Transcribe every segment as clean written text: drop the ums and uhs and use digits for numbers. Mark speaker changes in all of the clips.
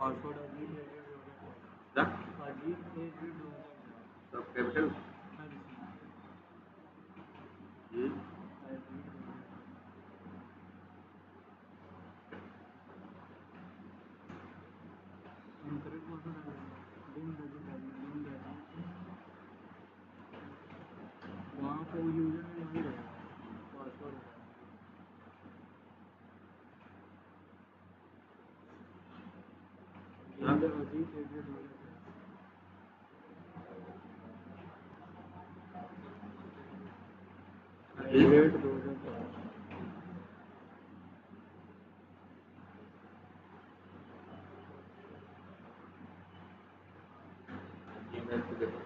Speaker 1: Password Ajit
Speaker 2: सब capital G.
Speaker 1: वहाँ पे यूजर नेम वही रहेगा, पासवर्ड
Speaker 2: जी।
Speaker 1: 2004।
Speaker 2: ईमेल पे देखो।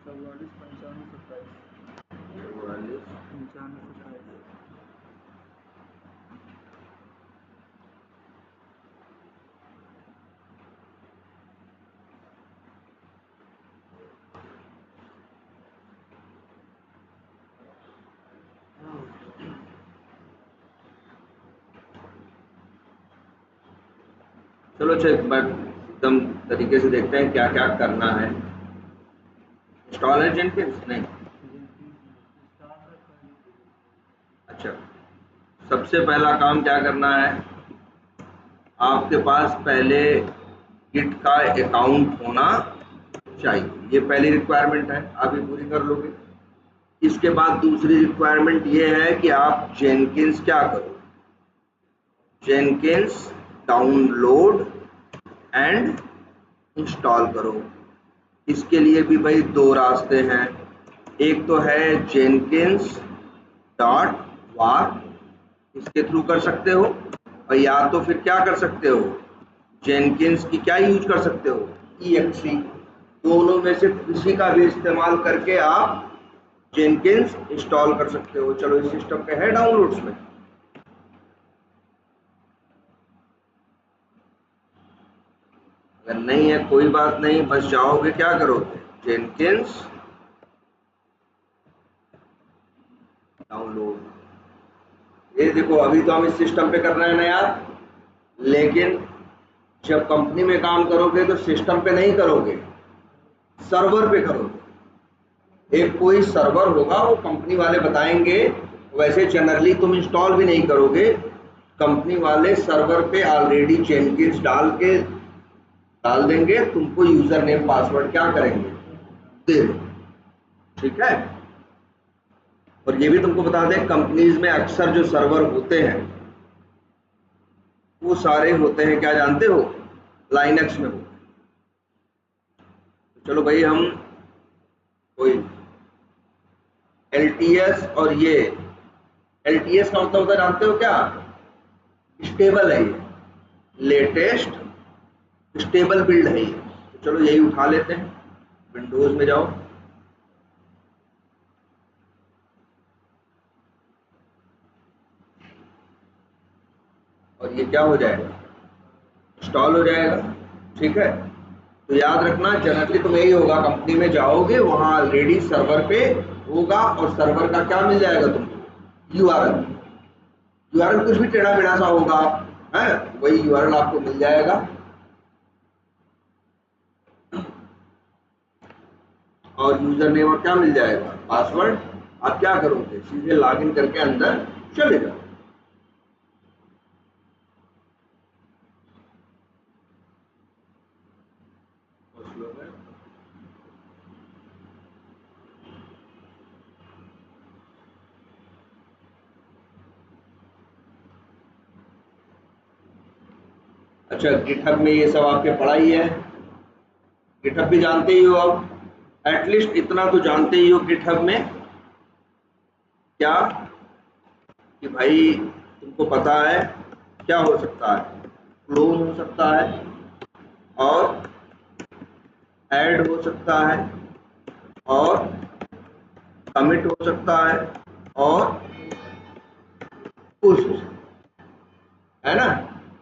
Speaker 1: चौवालीस 95 27
Speaker 2: 44
Speaker 1: 95 27।
Speaker 2: चलो अच्छा, एक बार एकदम तरीके से देखते हैं क्या क्या करना है। इंस्टॉल है जेनकिंस? नहीं। अच्छा, सबसे पहला काम क्या करना है, आपके पास पहले गिट का अकाउंट होना चाहिए। ये पहली रिक्वायरमेंट है, आप ये पूरी कर लोगे। इसके बाद दूसरी रिक्वायरमेंट ये है कि आप जेनकिंस क्या करो, जेनकिंस डाउनलोड एंड इंस्टॉल करो। इसके लिए भी भाई दो रास्ते हैं। एक तो है जेनकिंस डॉट वार, इसके थ्रू कर सकते हो, और या तो फिर क्या कर सकते हो, जेनकिंस की क्या यूज कर सकते हो, EXE। दोनों में से किसी का भी इस्तेमाल करके आप जेनकिंस इंस्टॉल कर सकते हो। चलो, इस सिस्टम पे है डाउनलोड्स में? अगर नहीं है कोई बात नहीं, बस जाओगे क्या करोगे, जेनकिंस डाउनलोड। ये देखो, अभी तो हम इस सिस्टम पे कर रहे हैं ना यार, लेकिन जब कंपनी में काम करोगे तो सिस्टम पे नहीं करोगे, सर्वर पे करोगे। एक कोई सर्वर होगा, वो कंपनी वाले बताएंगे। वैसे जनरली तुम इंस्टॉल भी नहीं करोगे, कंपनी वाले सर्वर पे ऑलरेडी जेनकिंस डाल देंगे, तुमको यूजर नेम पासवर्ड क्या करेंगे, दे दो। ठीक है। और ये भी तुमको बता दें, कंपनीज में अक्सर जो सर्वर होते हैं वो सारे होते हैं, क्या जानते हो, लाइनक्स में होते हैं। तो चलो भाई, हम कोई LTS, और ये LTS का मतलब होता है जानते हो क्या, स्टेबल है ये, लेटेस्ट स्टेबल बिल्ड है ये। तो चलो यही उठा लेते हैं, विंडोज में जाओ, और ये क्या हो जाएगा, इंस्टॉल हो जाएगा। ठीक है। तो याद रखना, जनरली तो यही होगा, कंपनी में जाओगे, वहां ऑलरेडी सर्वर पे होगा, और सर्वर का क्या मिल जाएगा तुमको, यूआरएल कुछ भी टेढ़ा मेढ़ा सा होगा है, वही यूआरएल आपको मिल जाएगा। और यूजर नेम और क्या मिल जाएगा, पासवर्ड। आप क्या करोगे, सीधे लॉगिन करके अंदर चले जाओ। अच्छा, गिटहब में ये सब आपके पढ़ा ही है, गिटहब भी जानते ही हो आप, एटलीस्ट इतना तो जानते ही हो गिटहब में क्या, कि भाई तुमको पता है क्या हो सकता है, क्लोन हो सकता है, और ऐड हो सकता है, और कमिट हो सकता है, और पुश हो सकता है ना।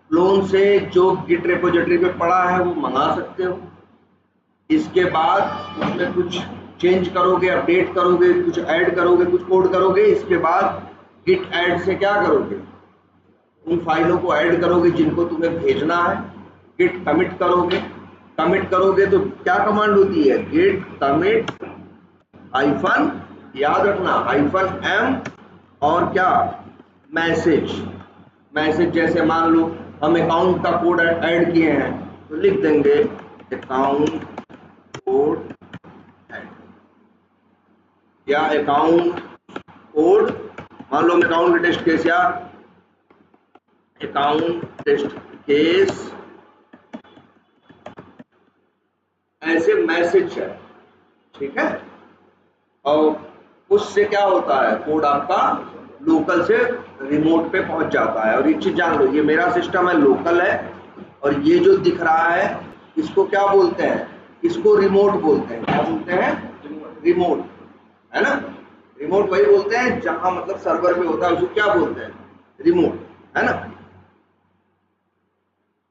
Speaker 2: क्लोन से जो गिट रिपोजिटरी पे पड़ा है वो मंगा सकते हो। इसके बाद उसमें कुछ चेंज करोगे, अपडेट करोगे, कुछ ऐड करोगे, कुछ कोड करोगे, इसके बाद गिट ऐड से क्या करोगे, उन फाइलों को ऐड करोगे जिनको तुम्हें भेजना है। गिट कमिट करोगे, कमिट करोगे तो क्या कमांड होती है, गिट कमिट हाइफन, याद रखना हाइफन एम, और क्या, मैसेज। मैसेज जैसे मान लो हम अकाउंट का कोड ऐड किए हैं तो लिख देंगे अकाउंट कोड ऐड, या अकाउंट कोड, मान लो अकाउंट टेस्ट केस, या अकाउंट टेस्ट केस, ऐसे मैसेज है, ठीक है। और उससे क्या होता है, कोड आपका लोकल से रिमोट पे पहुंच जाता है। और एक चीज जान लो, ये मेरा सिस्टम है, लोकल है, और ये जो दिख रहा है इसको क्या बोलते हैं, इसको रिमोट बोलते हैं। क्या बोलते हैं, रिमोट, है ना। रिमोट वही बोलते हैं जहां मतलब सर्वर पे होता है, उसको क्या बोलते हैं, रिमोट, है ना।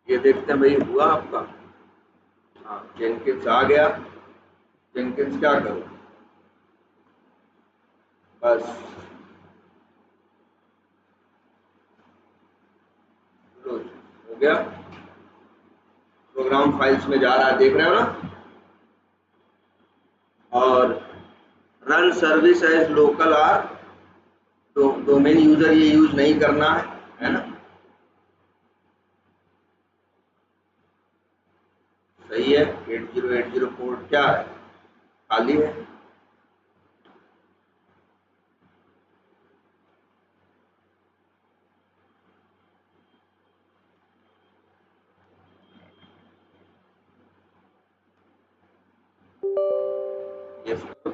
Speaker 2: ये देखते हैं भाई हुआ आपका, हाँ जेनकिंस आ गया। जेनकिंस क्या करो, बस हो गया, प्रोग्राम फाइल्स में जा रहा है, देख रहे हो ना। और run service as local are, तो डोमेन यूजर ये यूज नहीं करना है ना। सही है, 8080 पोर्ट क्या है, खाली है। यस करो,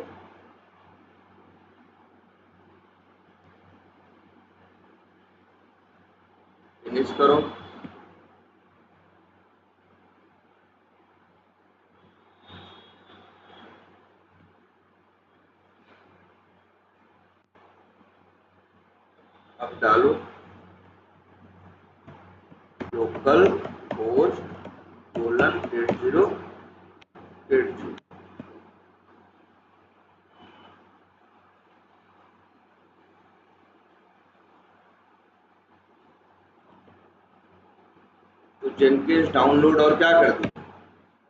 Speaker 2: फिनिश करो। अब डालो लोकल होस्ट कोलन 8080। तो जेनकिंस डाउनलोड और क्या कर दिए,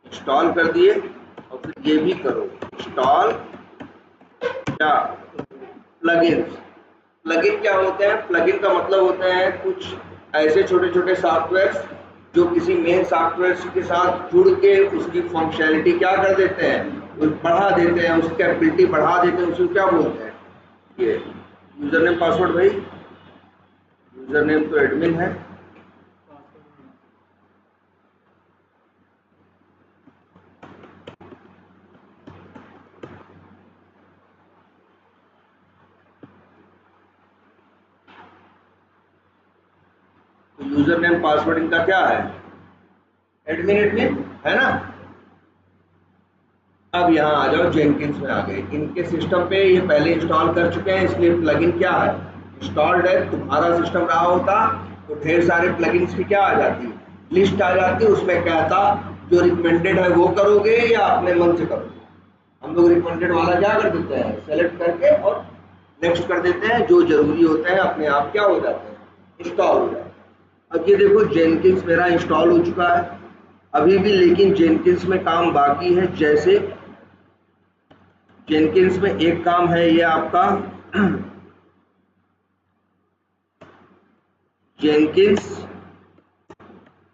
Speaker 2: इंस्टॉल कर दिए। और फिर ये भी करो इंस्टॉल क्या, प्लगइन्स। प्लगइन क्या होते हैं, प्लगइन का मतलब होते हैं कुछ ऐसे छोटे छोटे सॉफ्टवेयर जो किसी मेन सॉफ्टवेयर के साथ जुड़ के उसकी फंक्शनैलिटी क्या कर देते हैं, बढ़ा देते हैं, उसकी कैपेबिलिटी बढ़ा देते हैं, उसको क्या बोलते हैं, ये यूजर नेम पासवर्ड। भाई यूजर नेम तो एडमिन है, तो यूजर नेम पासवर्ड इनका क्या है, एडमिन, एडमिन है ना। अब यहाँ आ जाओ, जेनकिंस में आ गए, इनके सिस्टम पे ये पहले इंस्टॉल कर चुके हैं, इसलिए प्लगइन क्या है, इंस्टॉल्ड है। तुम्हारा सिस्टम रहा होता तो ढेर सारे प्लगइन्स की क्या आ जाती, लिस्ट आ जाती, उसमें कहता जो रिकमेंडेड है वो करोगे या अपने मन से करोगे। हम लोग रिकमेंडेड वाला क्या कर देते हैं, सेलेक्ट करके और नेक्स्ट कर देते हैं, जो जरूरी होते हैं अपने आप क्या हो जाते हैं, इंस्टॉल हो जाते हैं। अब ये देखो जेनकिंस मेरा इंस्टॉल हो चुका है अभी भी, लेकिन जेनकिंस में काम बाकी है। जैसे जेनकिंस में एक काम है ये आपका जेनकिंस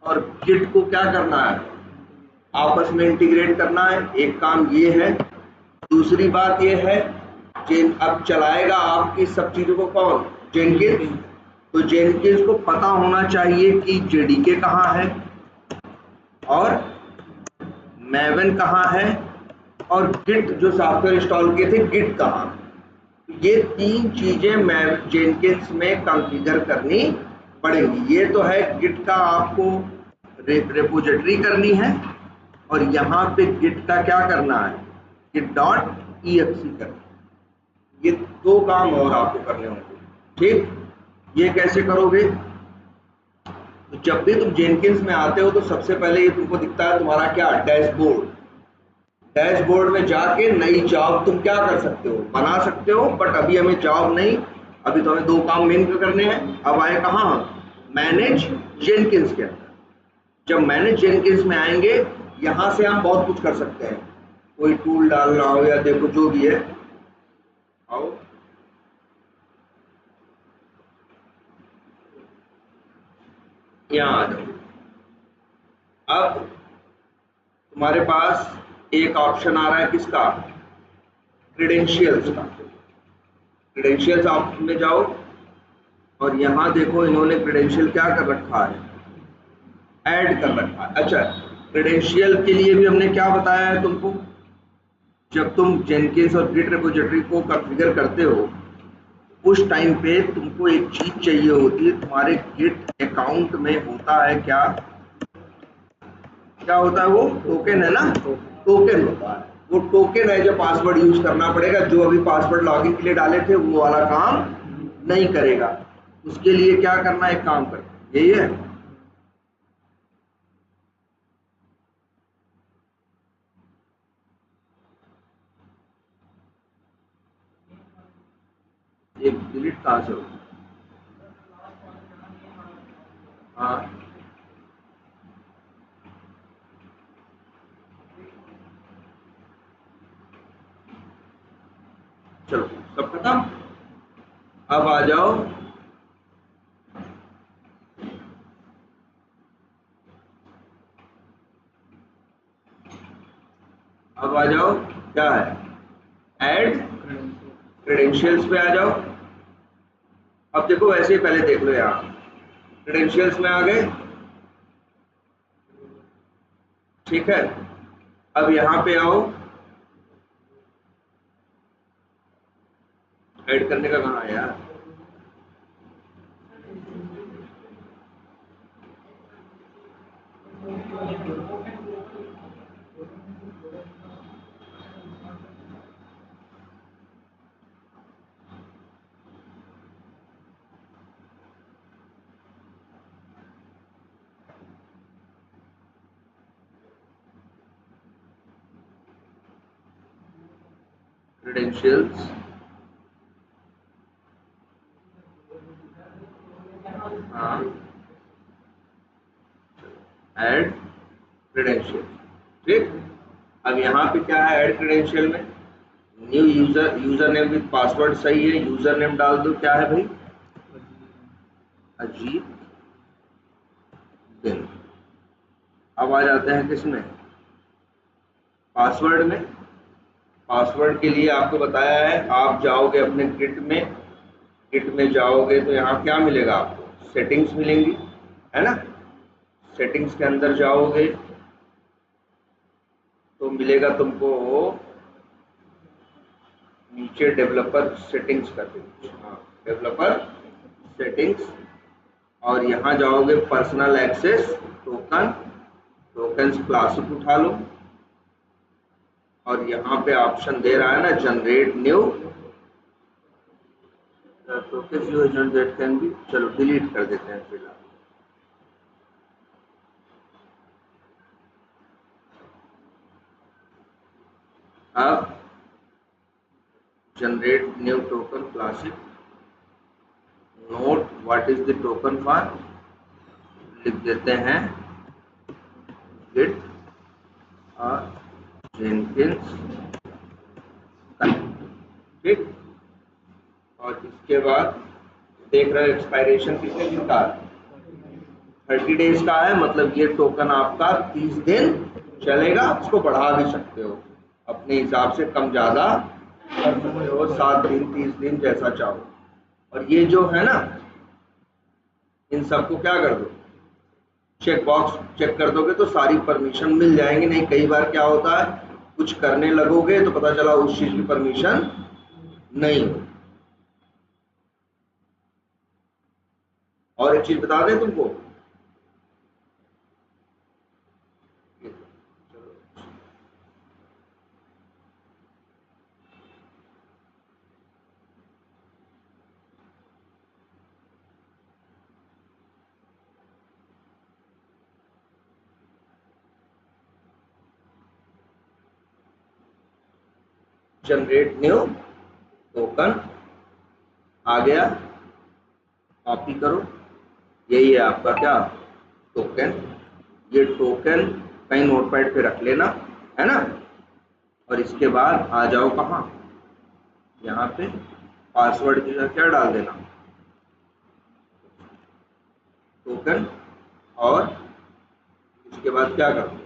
Speaker 2: और गिट को क्या करना है, आपस में इंटीग्रेट करना है, एक काम ये है। दूसरी बात ये है, अब चलाएगा आपकी सब चीजों को कौन, जेनकिंस। तो जेनकिंस को पता होना चाहिए कि जेडीके कहाँ है और मैवन कहाँ है, और गिट जो सॉफ्टवेयर इंस्टॉल किए थे गिट कहाँ। ये तीन चीजें मैं जेनकिंस में कॉन्फ़िगर करनी पड़ेगी। ये तो है गिट का आपको रेपोजिटरी करनी है, और यहाँ पे गिट का क्या करना है, गिट डॉट exe करना। ये दो काम और आपको करने होंगे, ठीक। ये कैसे करोगे, तो जब भी तुम जेनकिंस में आते हो तो सबसे पहले ये तुमको दिखता है तुम्हारा क्या, डैशबोर्ड। डैशबोर्ड में जाके नई जॉब तुम क्या कर सकते हो, बना सकते हो, बट अभी हमें जॉब नहीं, अभी तो हमें 2 काम मेन करने हैं। अब आए कहाँ, मैनेज जेनकिंस के अंदर। जब मैनेज जेनकिंस में आएंगे, यहाँ से हम बहुत कुछ कर सकते हैं, कोई टूल डालना हो या देखो जो भी है। आओ यहाँ आ जाओ। अब तुम्हारे पास एक ऑप्शन आ रहा है किसका, क्रीडेंशियल्स का। क्रीडेंशियल्स ऑप्शन में जाओ और यहाँ देखो इन्होंने क्रीडेंशियल क्या कर रखा है, ऐड कर रखा है। अच्छा, क्रीडेंशियल के लिए भी हमने क्या बताया है तुमको, जब तुम जेनकिंस और गिट रिपोजिटरी को कॉन्फ़िगर करते हो उस टाइम पे तुमको एक चीज चाहिए होती है, तुम्हारे गिट अकाउंट में होता है क्या, क्या होता है, वो टोकन है ना, टोकन होता है। वो टोकन है जो पासवर्ड यूज करना पड़ेगा, जो अभी पासवर्ड लॉगिन के लिए डाले थे वो वाला काम नहीं करेगा। उसके लिए क्या करना है, एक काम कर, यही है। ये डिलीट कहाँ से होगा, हाँ चलो सब खत्म। अब आ जाओ, अब आ जाओ, क्या है, ऐड क्रेडेंशियल्स पे आ जाओ। अब देखो वैसे ही पहले देख लो, यहाँ क्रेडेंशियल्स में आ गए, ठीक है। अब यहाँ पे आओ, ऐड करने का कहाँ है यार, क्रेडेंशियल्स, हाँ ऐड क्रेडेंशियल, ठीक। अब यहाँ पे क्या है, ऐड क्रेडेंशियल में new user, user name with password सही है, यूजर नेम डाल दो, क्या है भाई, अजीत दिन। अब आ जाते हैं किसमें, पासवर्ड में। पासवर्ड के लिए आपको बताया है, आप जाओगे अपने गिट में, गिट में जाओगे तो यहाँ क्या मिलेगा आपको, सेटिंग्स मिलेंगी, है ना। सेटिंग्स के अंदर जाओगे तो मिलेगा तुमको नीचे डेवलपर सेटिंग्स कर दो, हाँ डेवलपर सेटिंग्स, और यहाँ जाओगे personal access token, tokens classic उठा लो, और यहाँ पे ऑप्शन दे रहा है ना जनरेट न्यू टोकन जो जनरेट कैन बी, चलो डिलीट कर देते हैं फिलहाल। अब generate new token classic, note what is the token for, लिख देते हैं गिट और जेनकिंस, ठीक। और इसके बाद देख रहे हो एक्सपायरेशन कितने दिन का है, 30 डेज का है, मतलब ये टोकन आपका 30 दिन चलेगा। उसको बढ़ा भी सकते हो अपने हिसाब से, कम ज़्यादा कर सकते हो, 7 दिन 30 दिन जैसा चाहो। और ये जो है ना, इन सबको क्या कर दो, चेक बॉक्स चेक कर दोगे तो सारी परमिशन मिल जाएंगी। नहीं कई बार क्या होता है, कुछ करने लगोगे तो पता चला उस चीज़ की परमिशन नहीं हो। और एक चीज़ बता दें तुमको, जनरेट न्यू टोकन आ गया, कॉपी करो, यही है आपका क्या टोकन। ये टोकन कहीं नोटपैड पे रख लेना, है ना। और इसके बाद आ जाओ कहाँ, यहाँ पे पासवर्ड की जगह क्या डाल देना, टोकन, और इसके बाद क्या कर दो,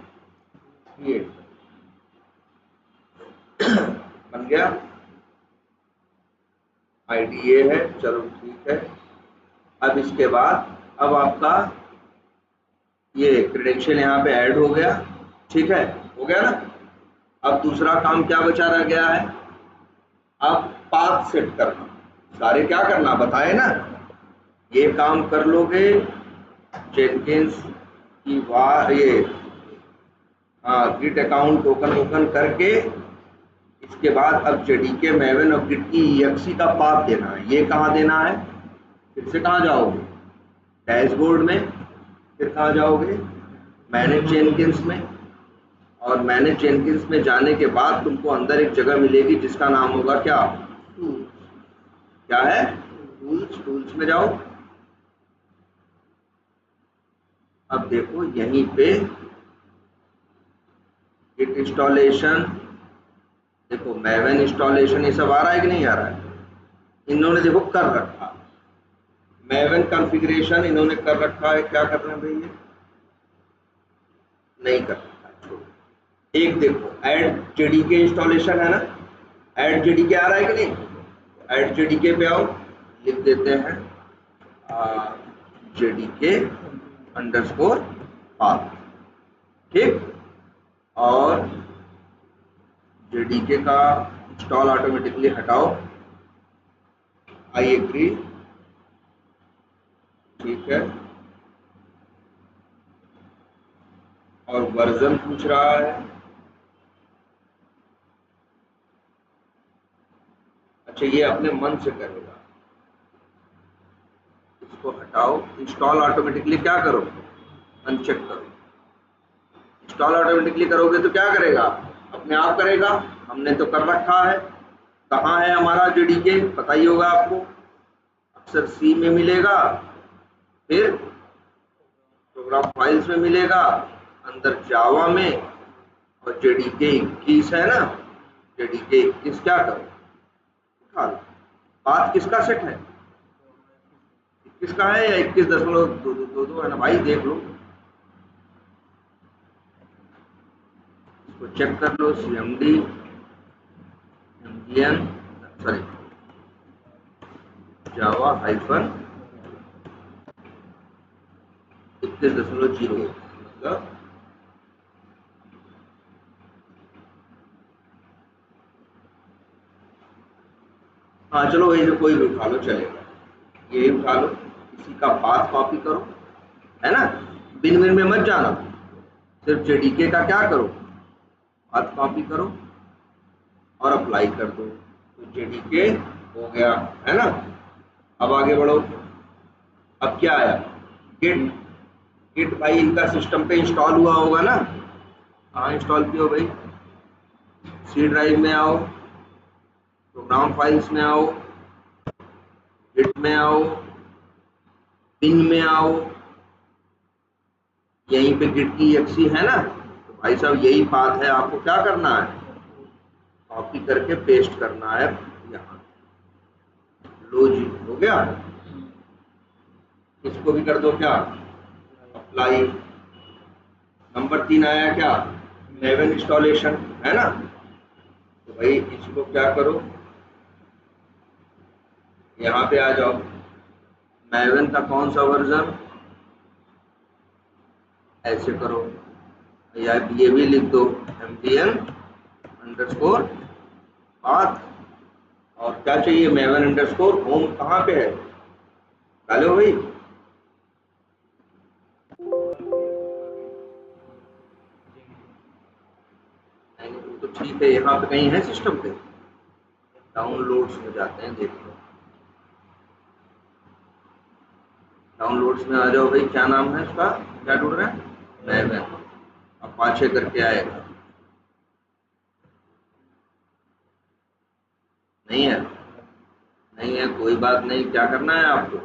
Speaker 2: क्रिएट। बन गया, आईडी ये है, चलो ठीक है। अब इसके बाद अब आपका ये क्रेडेंशियल यहाँ पे ऐड हो गया, ठीक है, हो गया ना। अब दूसरा काम क्या बचा रह गया है, अब पाथ सेट करना। सारे क्या करना बताए ना, ये काम कर लोगे जेनकिंस की ये गिट अकाउंट टोकन वोकन करके, इसके बाद अब जेडीके मैवन और गिट की EXE का पाथ देना है। ये कहाँ देना है, फिर से कहाँ जाओगे, डैशबोर्ड में, फिर कहाँ जाओगे, मैनेज जेनकिंस में, और मैनेज जेनकिंस में जाने के बाद तुमको अंदर एक जगह मिलेगी जिसका नाम होगा क्या, टूल्स। क्या है, टूल्स। टूल्स में जाओ। अब देखो यहीं पे गिट इंस्टॉलेशन, देखो मैवन इंस्टॉलेशन, ये सब आ रहा है कि नहीं आ रहा है, इन्होंने देखो कर रखा। मैवन कॉन्फ़िगरेशन इन्होंने कर रखा है, क्या कर रहे हैं भाई ये, नहीं कर रखा है, छोड़ो। एक देखो ऐड जेडीके इंस्टॉलेशन है ना, ऐड जेडीके आ रहा है कि नहीं, ऐड जेडीके पे आओ, लिख देते हैं जेडीके अंडरस्कोर पाथ, ठीक। और जेडीके का इंस्टॉल ऑटोमेटिकली हटाओ, आई एग्री, ठीक है। और वर्जन पूछ रहा है, अच्छा ये अपने मन से करेगा, इसको हटाओ। इंस्टॉल ऑटोमेटिकली क्या करो, अनचेक करो। इंस्टॉल ऑटोमेटिकली करोगे तो क्या करेगा, अपने आप करेगा, हमने तो कर रखा है। कहाँ है हमारा जेडीके, पता ही होगा आपको, अक्सर सी में मिलेगा, फिर प्रोग्राम फाइल्स में मिलेगा, अंदर जावा में, और जेडीके 21 है ना, जेडीके 21 क्या करो, उठा लो। बात किसका सेट है, 21 का है या 21.22 है ना भाई, देख लो, इसको चेक कर लो। CMD MGN सॉरी जावा हाइफन 21.0 मतलब हाँ चलो वही, कोई भी उठा लो चलेगा, ये उठा लो, इसी का पाथ कॉपी करो, है ना, बिन बिन में मत जाना, सिर्फ जेडीके का क्या करो, पाथ कॉपी करो और अप्लाई कर दो, तो जेडीके हो गया, है ना। अब आगे बढ़ो, अब क्या आया, गिट। गिट भाई इनका सिस्टम पे इंस्टॉल हुआ होगा ना, कहाँ इंस्टॉल किया हो भाई, सी ड्राइव में आओ, प्रोग्राम फाइल्स में आओ, गिट में आओ, बिन में आओ, यहीं पे गिट की EXE है ना, तो भाई साहब यही बात है, आपको क्या करना है, कॉपी करके पेस्ट करना है यहाँ। लो जी, हो गया। इसको भी कर दो क्या, अप्लाई। नंबर 3 आया क्या, मैवन इंस्टॉलेशन, है ना, तो भाई इसको क्या करो, यहाँ पे आ जाओ, मैवन का कौन सा वर्जन, ऐसे करो, या ये भी लिख दो MDN अंडरस्कोर पाथ, और क्या चाहिए, मैवन अंडरस्कोर होम कहाँ पे है, डालो भाई। वो तो ठीक है, यहाँ पे कहीं है सिस्टम पे, डाउनलोड्स में जाते हैं, देख लो, डाउनलोड्स में आ जाओ भाई, क्या नाम है इसका, क्या ढूंढ रहे हैं, मैवन, अपाचे करके आएगा, नहीं है, नहीं है, कोई बात नहीं। क्या करना है आपको,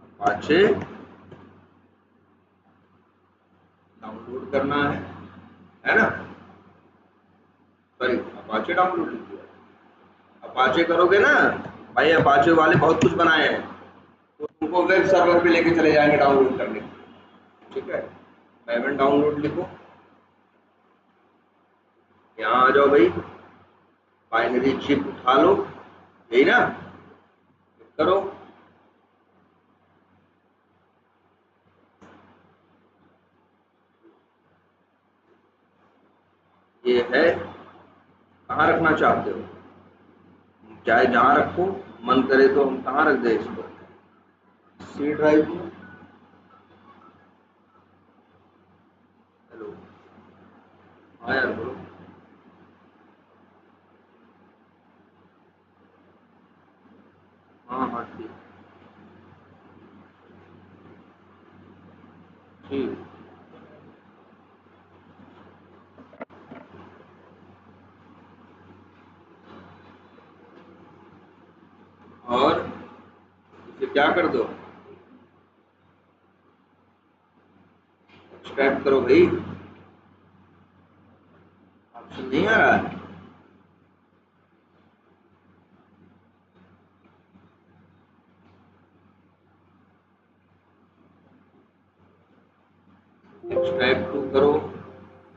Speaker 2: अपाचे डाउनलोड करना है ना। सॉरी, अपाचे डाउनलोड लिख दिया। अपाचे करोगे ना भाई, अपाचे वाले बहुत कुछ बनाए हैं, तो तुमको वेब सर्वर पे लेके चले जाएंगे डाउनलोड करने, ठीक है। मैवन डाउनलोड लिखो, यहाँ आ जाओ भाई, बाइनरी जिप उठा लो, यही ना, क्लिक करो। ये है, कहाँ रखना चाहते हो, चाहे जहाँ रखो, मन करे तो हम कहाँ रख दें इसको, सी ड्राइव में। हेलो, हाँ यार बोलो। हाँ हाँ ठीक, ठीक। और इसे क्या कर दो, एक्सट्रैक्ट करो भाई, ऑप्शन नहीं आ रहा है। एक्सट्रैक्ट टू करो,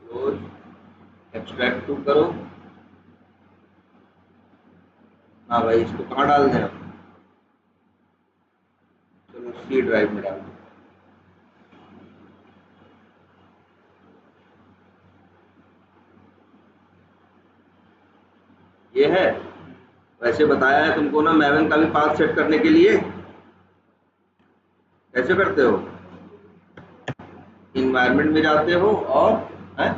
Speaker 2: क्लोज, एक्सट्रैक्ट टू करो। हाँ भाई, इसको कहाँ डाल दें आप, चलो सी ड्राइव में डाल दो। ये है, वैसे बताया है तुमको ना मैवन का भी पाथ सेट करने के लिए। कैसे करते हो, इन्वायरमेंट में जाते हो और है,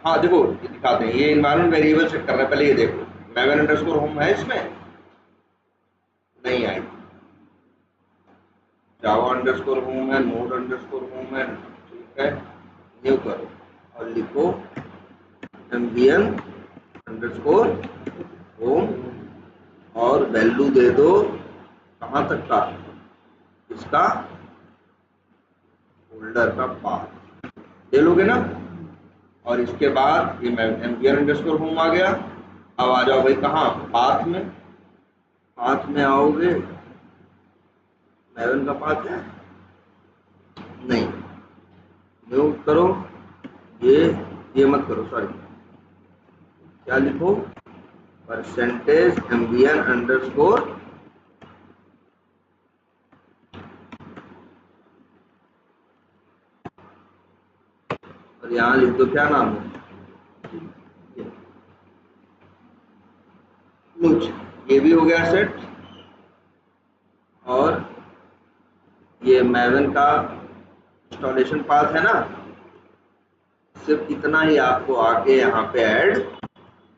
Speaker 2: हाँ देखो ये दिखाते हैं, ये इन्वायरमेंट वेरिएबल सेट कर रहा है। पहले ये देखो, मैवन अंडरस्कोर होम है इसमें, नहीं आई। जावा अंडरस्कोर होम है, नोड अंडरस्कोर होम है, ठीक है। न्यू करो और लिखो एम्बियन अंडरस्कोर होम, और वैल्यू दे दो कहाँ तक का, इसका फोल्डर का पाथ दे लोगे ना। और इसके बाद ये एम्बियन अंडरस्कोर होम आ गया। अब आ जाओ भाई कहाँ, पाथ में, पाथ में आओगे, मैवन का पाथ है नहीं, न्यू करो, ये मत करो, सॉरी, क्या लिखो, परसेंटेज एम्बियन अंडरस्कोर, और यहाँ लिख दो क्या नाम है, लुच। ये भी हो गया सेट। और ये मैवन का इंस्टॉलेशन पाथ है ना, सिर्फ इतना ही आपको आके यहाँ पे ऐड,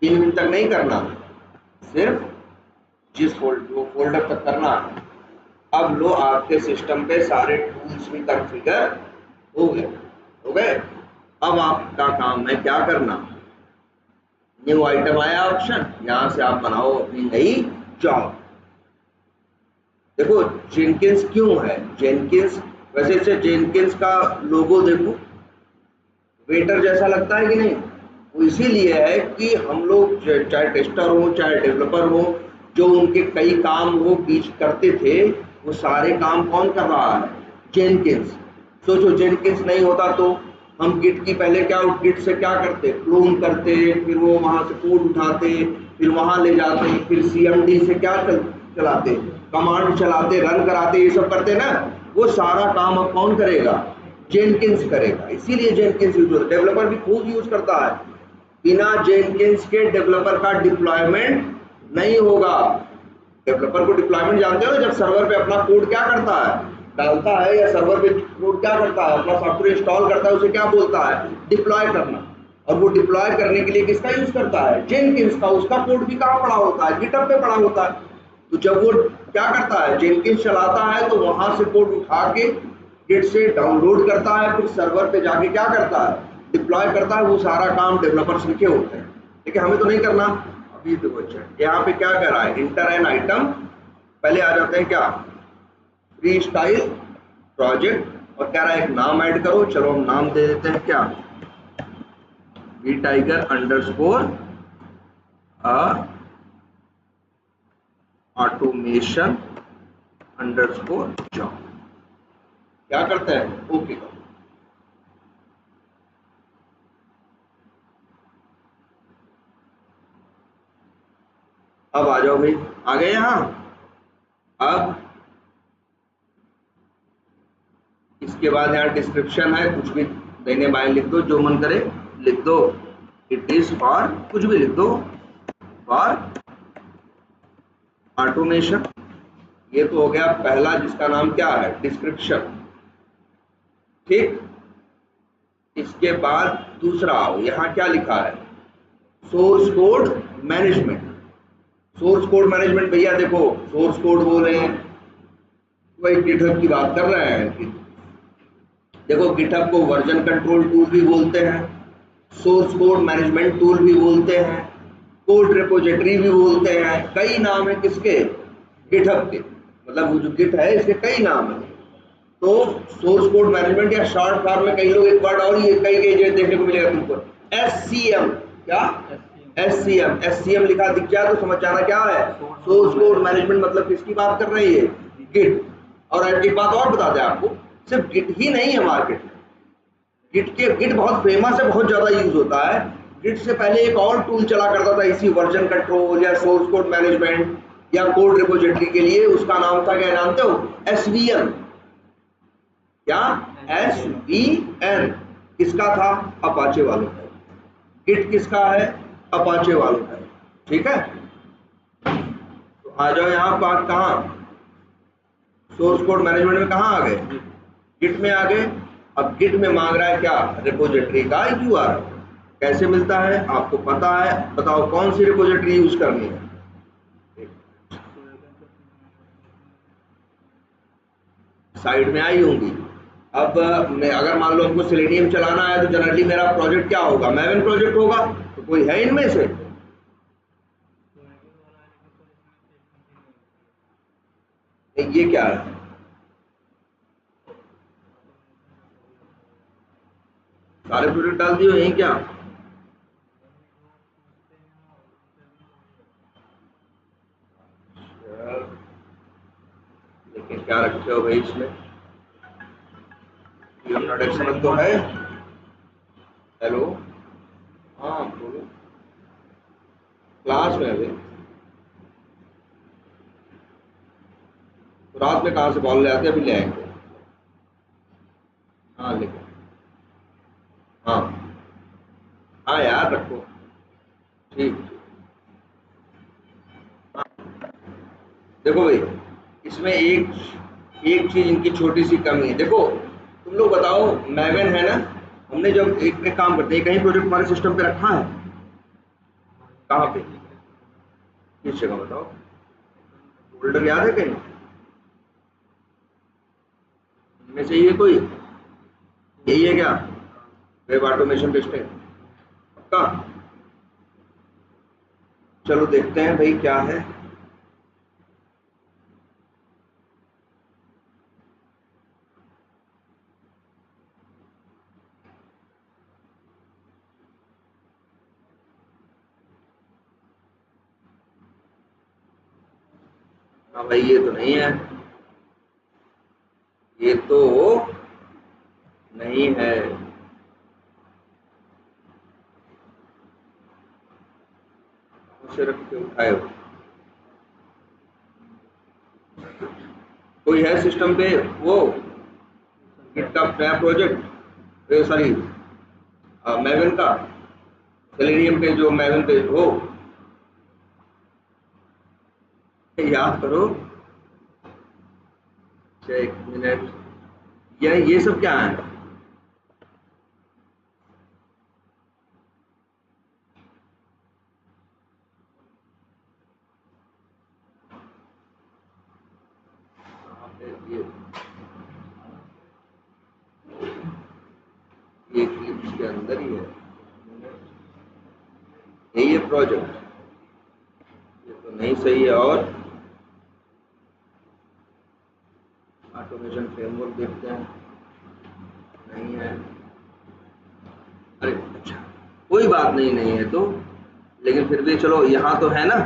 Speaker 2: 3 मिनट तक नहीं करना, सिर्फ जिस फोल्डर तक करना है। अब लो, आपके सिस्टम पे सारे टूल्स भी कॉन्फ़िगर हो गए, हो गए। अब आपका काम है क्या करना, न्यू आइटम आया ऑप्शन, यहाँ से आप बनाओ अपनी नई जॉब। देखो जेनकिंस क्यों है, जेनकिंस, वैसे इसे जेनकिंस का लोगो देखो, वेटर जैसा लगता है कि नहीं, वो इसीलिए है कि हम लोग चाहे टेस्टर हो चाहे डेवलपर हो, जो उनके कई काम वो बीच करते थे, वो सारे काम कौन कर रहा है, जेनकिंस। सोचो जेनकिंस नहीं होता तो हम गिट की पहले क्या, गिट से क्या करते, क्लोन करते, फिर वो वहां से कोड उठाते, फिर वहां ले जाते, फिर सीएमडी से क्या चलाते, कमांड चलाते, रन कराते, ये सब करते ना। वो सारा काम अब कौन करेगा, जेनकिंस करेगा। इसीलिए जेनकिंस यूज होता है, डेवलपर भी खूब यूज करता है। बिना जेनकिंस के डेवलपर का डिप्लॉयमेंट नहीं होगा। डेवलपर को डिप्लॉयमेंट जानते हो ना, जब सर्वर पे अपना कोड क्या करता है, डालता है, या सर्वर पे कोड क्या करता है, अपना सॉफ्टवेयर इंस्टॉल करता है, उसे क्या बोलता है, डिप्लॉय करना। और वो डिप्लॉय करने के लिए किसका यूज करता है, जेनकिंस का। उसका कोड भी कहाँ पड़ा होता है, गिटहब पे पड़ा होता है। तो जब वो क्या करता है, जेनकिंस चलाता है, तो वहां से कोड उठा के गिट से डाउनलोड करता है, फिर सर्वर पे जाके क्या करता है, डिप्लॉय करता है वो सारा काम डेवलपर्स लिखे होते हैं, लेकिन हमें तो नहीं करना। अभी देखो अच्छा यहाँ पे क्या कह रहा है, इंटर एन आइटम, पहले आ जाते हैं क्या, फ्री स्टाइल प्रोजेक्ट, और कह रहा है एक नाम ऐड करो। चलो हम नाम दे देते हैं क्या, V tiger underscore automation underscore job. क्या करते हैं, ओके करो। अब आ जाओ भाई, आ गए यहां। अब इसके बाद यहाँ डिस्क्रिप्शन है, कुछ भी देने बाय लिख दो, जो मन करे लिख दो। इट इज फॉर, कुछ भी लिख दो, फॉर ऑटोमेशन। ये तो हो गया पहला, जिसका नाम क्या है, डिस्क्रिप्शन। ठीक, इसके बाद दूसरा आओ, यहाँ क्या लिखा है, source code management. Source code management भैया देखो, सोर्स कोड बोल रहे हैं, वही गिटहब की बात कर रहे हैं। देखो गिटहब को वर्जन कंट्रोल टूल भी बोलते हैं, सोर्स कोड मैनेजमेंट टूल भी बोलते हैं, कोड रिपोजिटरी भी बोलते हैं, कई नाम है किसके, गिटहब के। मतलब वो जो गिट है इसके कई नाम है। तो सोर्स कोड मैनेजमेंट या शॉर्ट फॉर्म में कई लोग एक वर्ड और ये कई कई जगह देखने को मिलेगा तुमको, SCM। क्या, SCM लिखा दिख जाए तो समझ जाना क्या है, सोर्स कोड मैनेजमेंट। मतलब किसकी बात कर रही है, गिट। और एक बात और बता दें आपको, सिर्फ गिट ही नहीं है मार्केट में, गिट बहुत फेमस है, बहुत ज्यादा यूज होता है। गिट से पहले एक और टूल चला करता था इसी वर्जन कंट्रोल या सोर्स कोड मैनेजमेंट या कोड रिपोजिटरी के लिए, उसका नाम था क्या जानते हो, SVN। क्या, SVN किसका था, अपाचे वालों का। गिट किसका है, अपाचे वालों का। ठीक है, तो आ जाओ यहाँ बात कहाँ, सोर्स कोड मैनेजमेंट में कहाँ आ गए, गिट में आ गए। अब गिट में मांग रहा है क्या, रिपोजिटरी का URL। कैसे मिलता है आपको पता है, बताओ कौन सी रिपोजिटरी यूज करनी है, साइड में आई होंगी। अब मैं अगर मान लो हमको सेलेनियम चलाना है तो जनरली मेरा प्रोजेक्ट क्या होगा, मैवन प्रोजेक्ट होगा। तो कोई है इनमें से, ये क्या है, सारे प्रोजेक्ट डाल दिए यही क्या, लेकिन क्या रखे हो भाई इसमें, एक्सएमएल तो है। हेलो, हाँ बोलो, क्लास में अभी, तो रात में कहाँ से बॉल ले आते, अभी ले आएंगे। हाँ लेकिन, हाँ हाँ यार रखो, ठीक। हाँ, देखो भाई, इसमें एक एक चीज इनकी छोटी सी कमी है। देखो तुम लोग बताओ, मैवन है ना, हमने जब एक काम करते हैं, कहीं प्रोजेक्ट हमारे सिस्टम पे रखा है, कहाँ पे, किस जगह बताओ, फोल्डर याद है कहीं, इनमें से ये कोई, यही है क्या, वेब ऑटोमेशन टेस्टिंग, पक्का। चलो देखते हैं भाई क्या है। हाँ भाई ये तो नहीं है, ये तो नहीं है, उसे रख के उठाए हो, कोई है सिस्टम पे वो गिट का नया प्रोजेक्ट, सॉरी मैवन का, सेलेनियम पे जो मैवन पे हो, याद करो। अच्छा एक मिनट, ये सब क्या है, ये इसके अंदर ही है, यही है प्रोजेक्ट, ये तो नहीं सही है। और ऑटोमेशन फ्रेमवर्क देखते हैं, नहीं है। अरे अच्छा, कोई बात नहीं, नहीं है तो, लेकिन फिर भी चलो यहाँ तो है ना,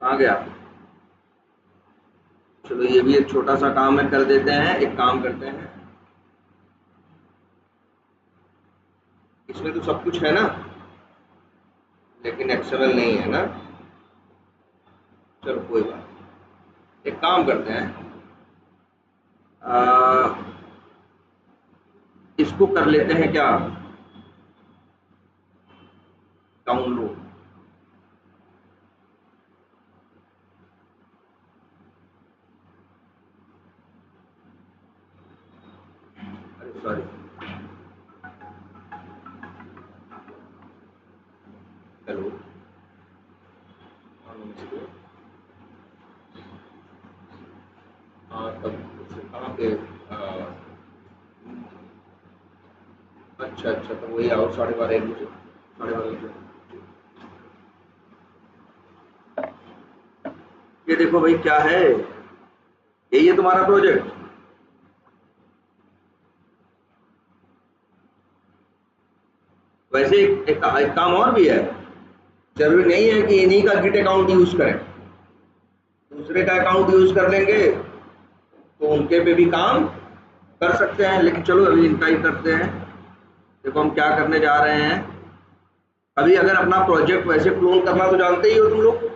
Speaker 2: कहाँ गया? चलो ये भी एक छोटा सा काम है, कर देते हैं। एक काम करते हैं, इसमें तो सब कुछ है ना, लेकिन एक्सएमएल नहीं है ना। चलो कोई बात नहीं, एक काम करते हैं, इसको कर लेते हैं क्या, डाउनलोड। अरे सॉरी, हेलो, हाँ तब कहाँ पे, अच्छा अच्छा, तो वही आओ 12:30 1 बजे, 12:30 बजे। ये देखो भाई क्या है, यही है तुम्हारा प्रोजेक्ट। वैसे एक काम और भी है, जरूरी नहीं है कि इन्हीं का गिट अकाउंट यूज करें, दूसरे का अकाउंट यूज कर लेंगे तो उनके पे भी काम कर सकते हैं, लेकिन चलो अभी इनका ही करते हैं। देखो हम क्या करने जा रहे हैं, अभी अगर अपना प्रोजेक्ट वैसे क्लोन करना तो जानते ही हो तुम लोग,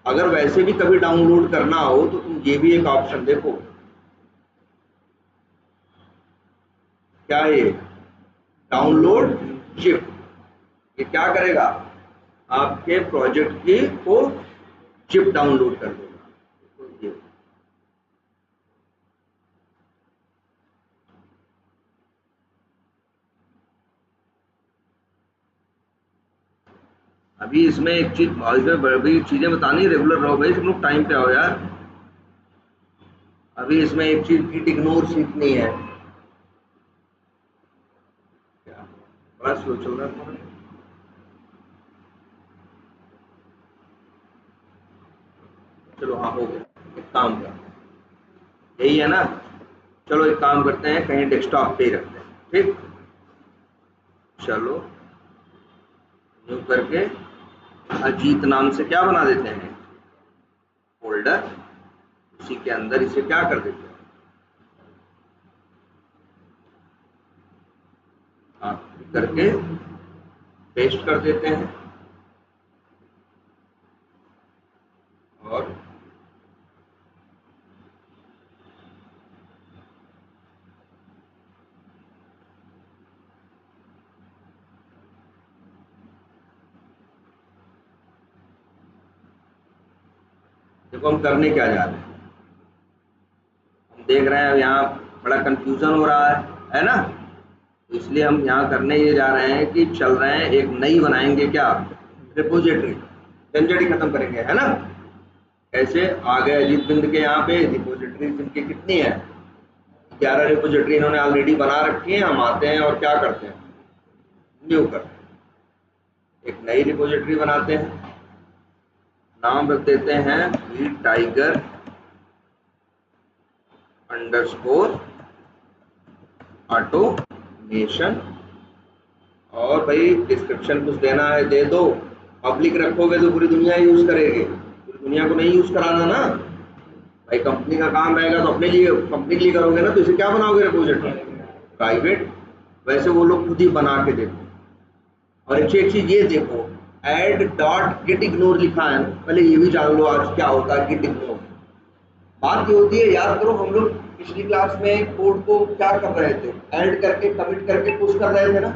Speaker 2: अगर वैसे भी कभी डाउनलोड करना हो तो तुम ये भी एक ऑप्शन देखो, क्या है ये, डाउनलोड जिप। ये क्या करेगा, आपके प्रोजेक्ट की को जिप डाउनलोड कर देगा। तो ये अभी इसमें एक चीज, इसमें बड़ी चीजें बतानी, रेगुलर रहो भाई, तुम लोग टाइम पे आओ यार। अभी इसमें एक चीज गिट इग्नोर सीखनी है, बड़ा स्लो चल रहा है तुम्हारा। चलो हाँ हो गया, एक काम कर, यही है ना, चलो एक काम करते हैं, कहीं डेस्कटॉप पे ही रखते हैं, ठीक। चलो न्यू करके अजीत नाम से क्या बना देते हैं, फोल्डर, उसी के अंदर इसे क्या कर देते हैं, आप करके पेस्ट कर देते हैं। और देखो हम करने क्या जा रहे हैं, हम देख रहे हैं यहाँ बड़ा कंफ्यूजन हो रहा है ना, इसलिए हम यहाँ करने ये जा रहे हैं कि चल रहे हैं, एक नई बनाएंगे क्या, रिपोजिटरी, झंझट ही खत्म करेंगे, है ना। ऐसे आ गए अजीत बिंद के यहाँ पे रिपोजिटरी इनकी कितनी है, 11 रिपोजिटरी इन्होंने ऑलरेडी बना रखी है। हम आते हैं और क्या करते हैं, न्यू करते हैं, एक नई रिपोजिटरी बनाते हैं, नाम रख देते हैं वी टाइगर अंडरस्कोर ऑटोमेशन, और भाई डिस्क्रिप्शन कुछ देना है दे दो। पब्लिक रखोगे तो पूरी दुनिया यूज करेगी, पूरी दुनिया को नहीं यूज कराना ना भाई, कंपनी का काम रहेगा तो अपने लिए, कंपनी के लिए करोगे ना, तो इसे क्या बनाओगे रिपोजिटरी, प्राइवेट। वैसे वो लोग खुद ही बना के देते। और एक चीज ये देखो, एड डॉट गिट इग्नोर लिखा है, पहले ये भी जान लो आज क्या होता है गिट इग्नोर। बात ये होती है, याद करो हम लोग पिछली क्लास में कोड को क्या कर रहे थे, ऐड करके कमिट करके पुश कर रहे थे ना,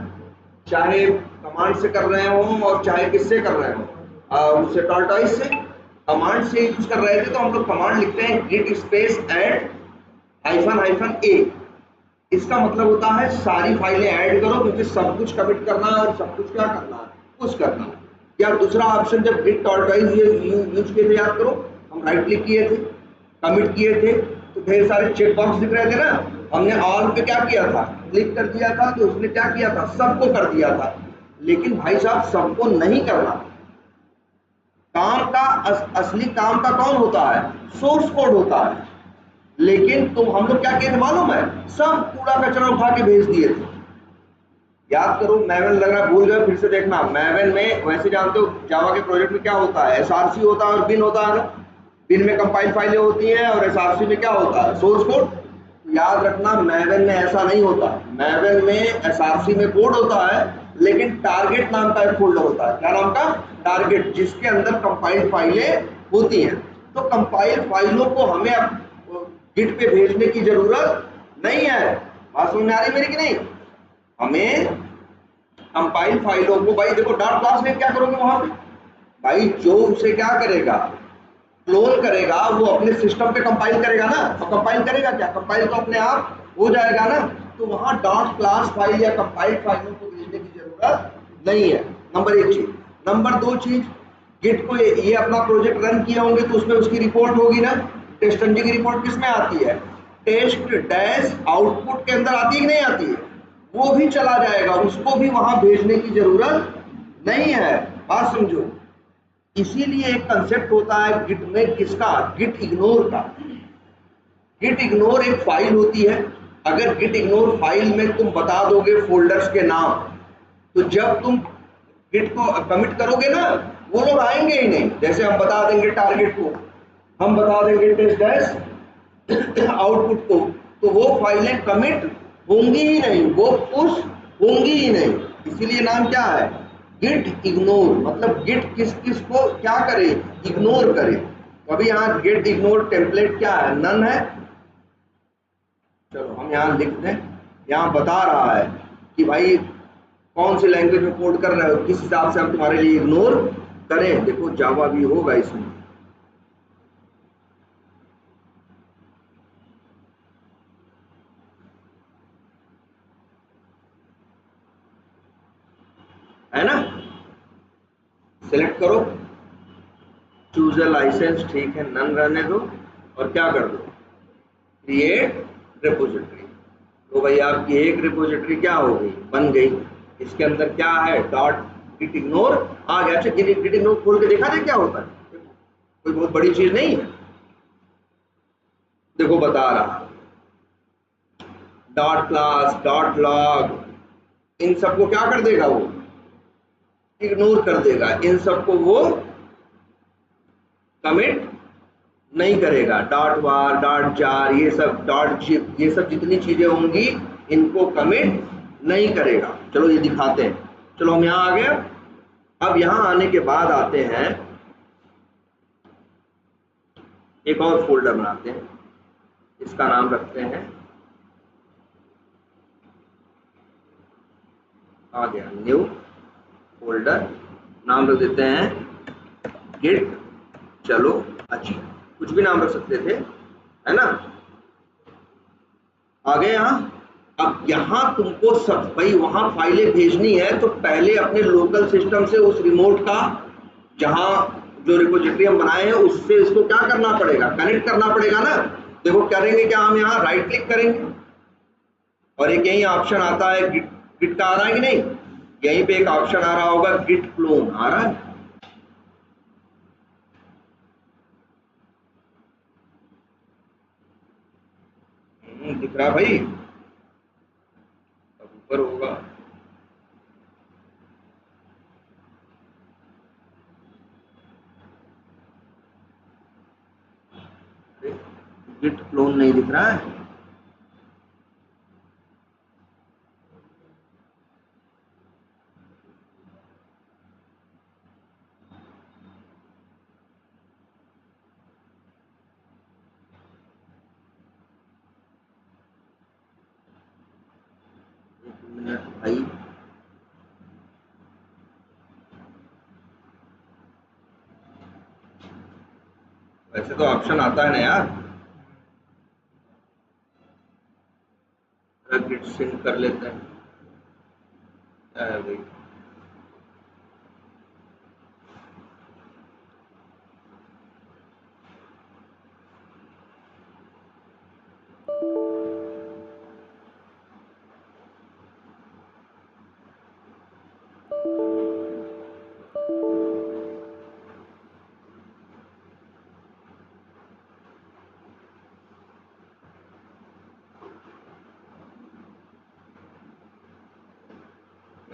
Speaker 2: चाहे कमांड से कर रहे हो और चाहे किससे कर रहे हो, उससे टॉर्टोइस से, कमांड से यूज कर रहे थे तो हम लोग कमांड लिखते हैं git space add hyphen hyphen A. इसका मतलब होता है सारी फाइलें ऐड करो, क्योंकि सब कुछ कमिट करना है और सब कुछ क्या करना है, पुश करना है। या दूसरा ऑप्शन जब गिट टॉर्टोइस यूज किए थे, याद करो हम राइट क्लिक किए थे, कमिट किए थे, तो ढेर सारे चेक बॉक्स दिख रहे थे ना, हमने ऑल पे क्या किया था, क्लिक कर दिया था, तो उसने क्या किया था, सबको कर दिया था। लेकिन भाई साहब सबको नहीं करना। काम का असली काम का कौन होता है, सोर्स कोड होता है। लेकिन तुम हम लोग क्या किए थे मालूम है, सब कूड़ा कचरा उठा के भेज दिए थे। याद करो, मैवन लग रहा भूल गए, फिर से देखना। मैवन में वैसे जानते हो जावा के प्रोजेक्ट में क्या होता है, एसआरसी होता है और बिन होता है ना। बिन में कंपाइल फाइलें होती हैं और एसआरसी में क्या होता है, सोर्स कोड। याद रखना मैवन में ऐसा नहीं होता। मैवन में एसआरसी में कोड होता है, लेकिन टारगेट नाम का एक फोल्डर होता है। क्या नाम का, टारगेट, जिसके अंदर कंपाइल्ड फाइलें होती हैं। तो कंपाइल्ड फाइलों को हमें गिट पे भेजने की जरूरत नहीं है। बात समझ में आ रही मेरी कि नहीं। हमें कंपाइल फाइलों को, भाई देखो डॉट क्लास में क्या करोगे वहां पे, भाई जो उसे क्या करेगा, क्लोन करेगा, वो अपने सिस्टम पे कंपाइल करेगा ना। और कंपाइल करेगा क्या, कंपाइल तो अपने आप हो जाएगा ना। तो वहां डॉट क्लास फाइल या कंपाइल फाइलों को भेजने की जरूरत नहीं है। नंबर एक चीज। नंबर दो चीज, गिट को ये अपना प्रोजेक्ट रन किए होंगे तो उसमें उसकी रिपोर्ट होगी ना। टेस्टंजी की रिपोर्ट किसमें आती है, टेस्ट डैश आउटपुट के अंदर आती है कि नहीं आती है। वो भी चला जाएगा, उसको भी वहां भेजने की जरूरत नहीं है। बात समझो। इसीलिए एक कंसेप्ट होता है गिट में, किसका, गिट इग्नोर का। गिट इग्नोर एक फाइल होती है। अगर गिट इग्नोर फाइल में तुम बता दोगे फोल्डर्स के नाम, तो जब तुम गिट को कमिट करोगे ना, वो लोग आएंगे ही नहीं। जैसे हम बता देंगे टारगेट को, हम बता देंगे टेस्ट डैश आउटपुट को, तो वो फाइलें कमिट होंगी ही नहीं, वो पुश होंगी ही नहीं। इसीलिए नाम क्या है, गिट इग्नोर। मतलब गिट किस किस को क्या करे, इग्नोर करे। तो अभी यहाँ गिट इग्नोर टेम्पलेट क्या है, नन है। चलो हम यहाँ लिख दें, यहाँ बता रहा है कि भाई कौन सी लैंग्वेज में कोड कर रहे हो, किस हिसाब से हम तुम्हारे लिए इग्नोर करें। देखो जावा भी होगा इसमें। है ना, सिलेक्ट करो, चूज अ लाइसेंस, ठीक है, नन रहने दो। और क्या कर दो, क्रिएट रिपोजिटरी। तो भाई आपकी एक रिपोजिटरी क्या हो गई, बन गई। इसके अंदर क्या है, डॉट गिट इग्नोर आ गया। अच्छा गिट इग्नोर खोल के देखा जाए क्या होता है, कोई बहुत बड़ी चीज नहीं है। देखो बता रहा, डॉट क्लास, डॉट लॉग, इन सबको क्या कर देगा वो, इग्नोर कर देगा। इन सबको वो कमिट नहीं करेगा। डॉट वार, डॉट जार, ये सब डॉट जिप, ये सब जितनी चीजें होंगी इनको कमिट नहीं करेगा। चलो ये दिखाते हैं। चलो हम यहाँ आ गए। अब यहाँ आने के बाद आते हैं, एक और फोल्डर बनाते हैं, इसका नाम रखते हैं, आ गया न्यू फोल्डर, नाम रख देते हैं गिट। चलो अच्छा, कुछ भी नाम रख सकते थे, है ना। आ गए यहाँ। अब यहाँ तुमको सब, भाई वहां फाइलें भेजनी है तो पहले अपने लोकल सिस्टम से उस रिमोट का, जहां जो रिपोजिटरी हम बनाए हैं उससे इसको क्या करना पड़ेगा, कनेक्ट करना पड़ेगा ना। देखो करेंगे क्या, हम यहाँ राइट क्लिक करेंगे और एक यही ऑप्शन आता है गिट, गिट का आ रहा है कि नहीं, यहीं पे एक ऑप्शन आ रहा होगा गिट क्लोन, आ रहा है। दिख रहा भाई, अब ऊपर होगा। गिट क्लोन नहीं दिख रहा है। एक मिनट भाई, वैसे तो ऑप्शन आता है ना यार, गिट सिंक कर लेते हैं। क्या है भाई,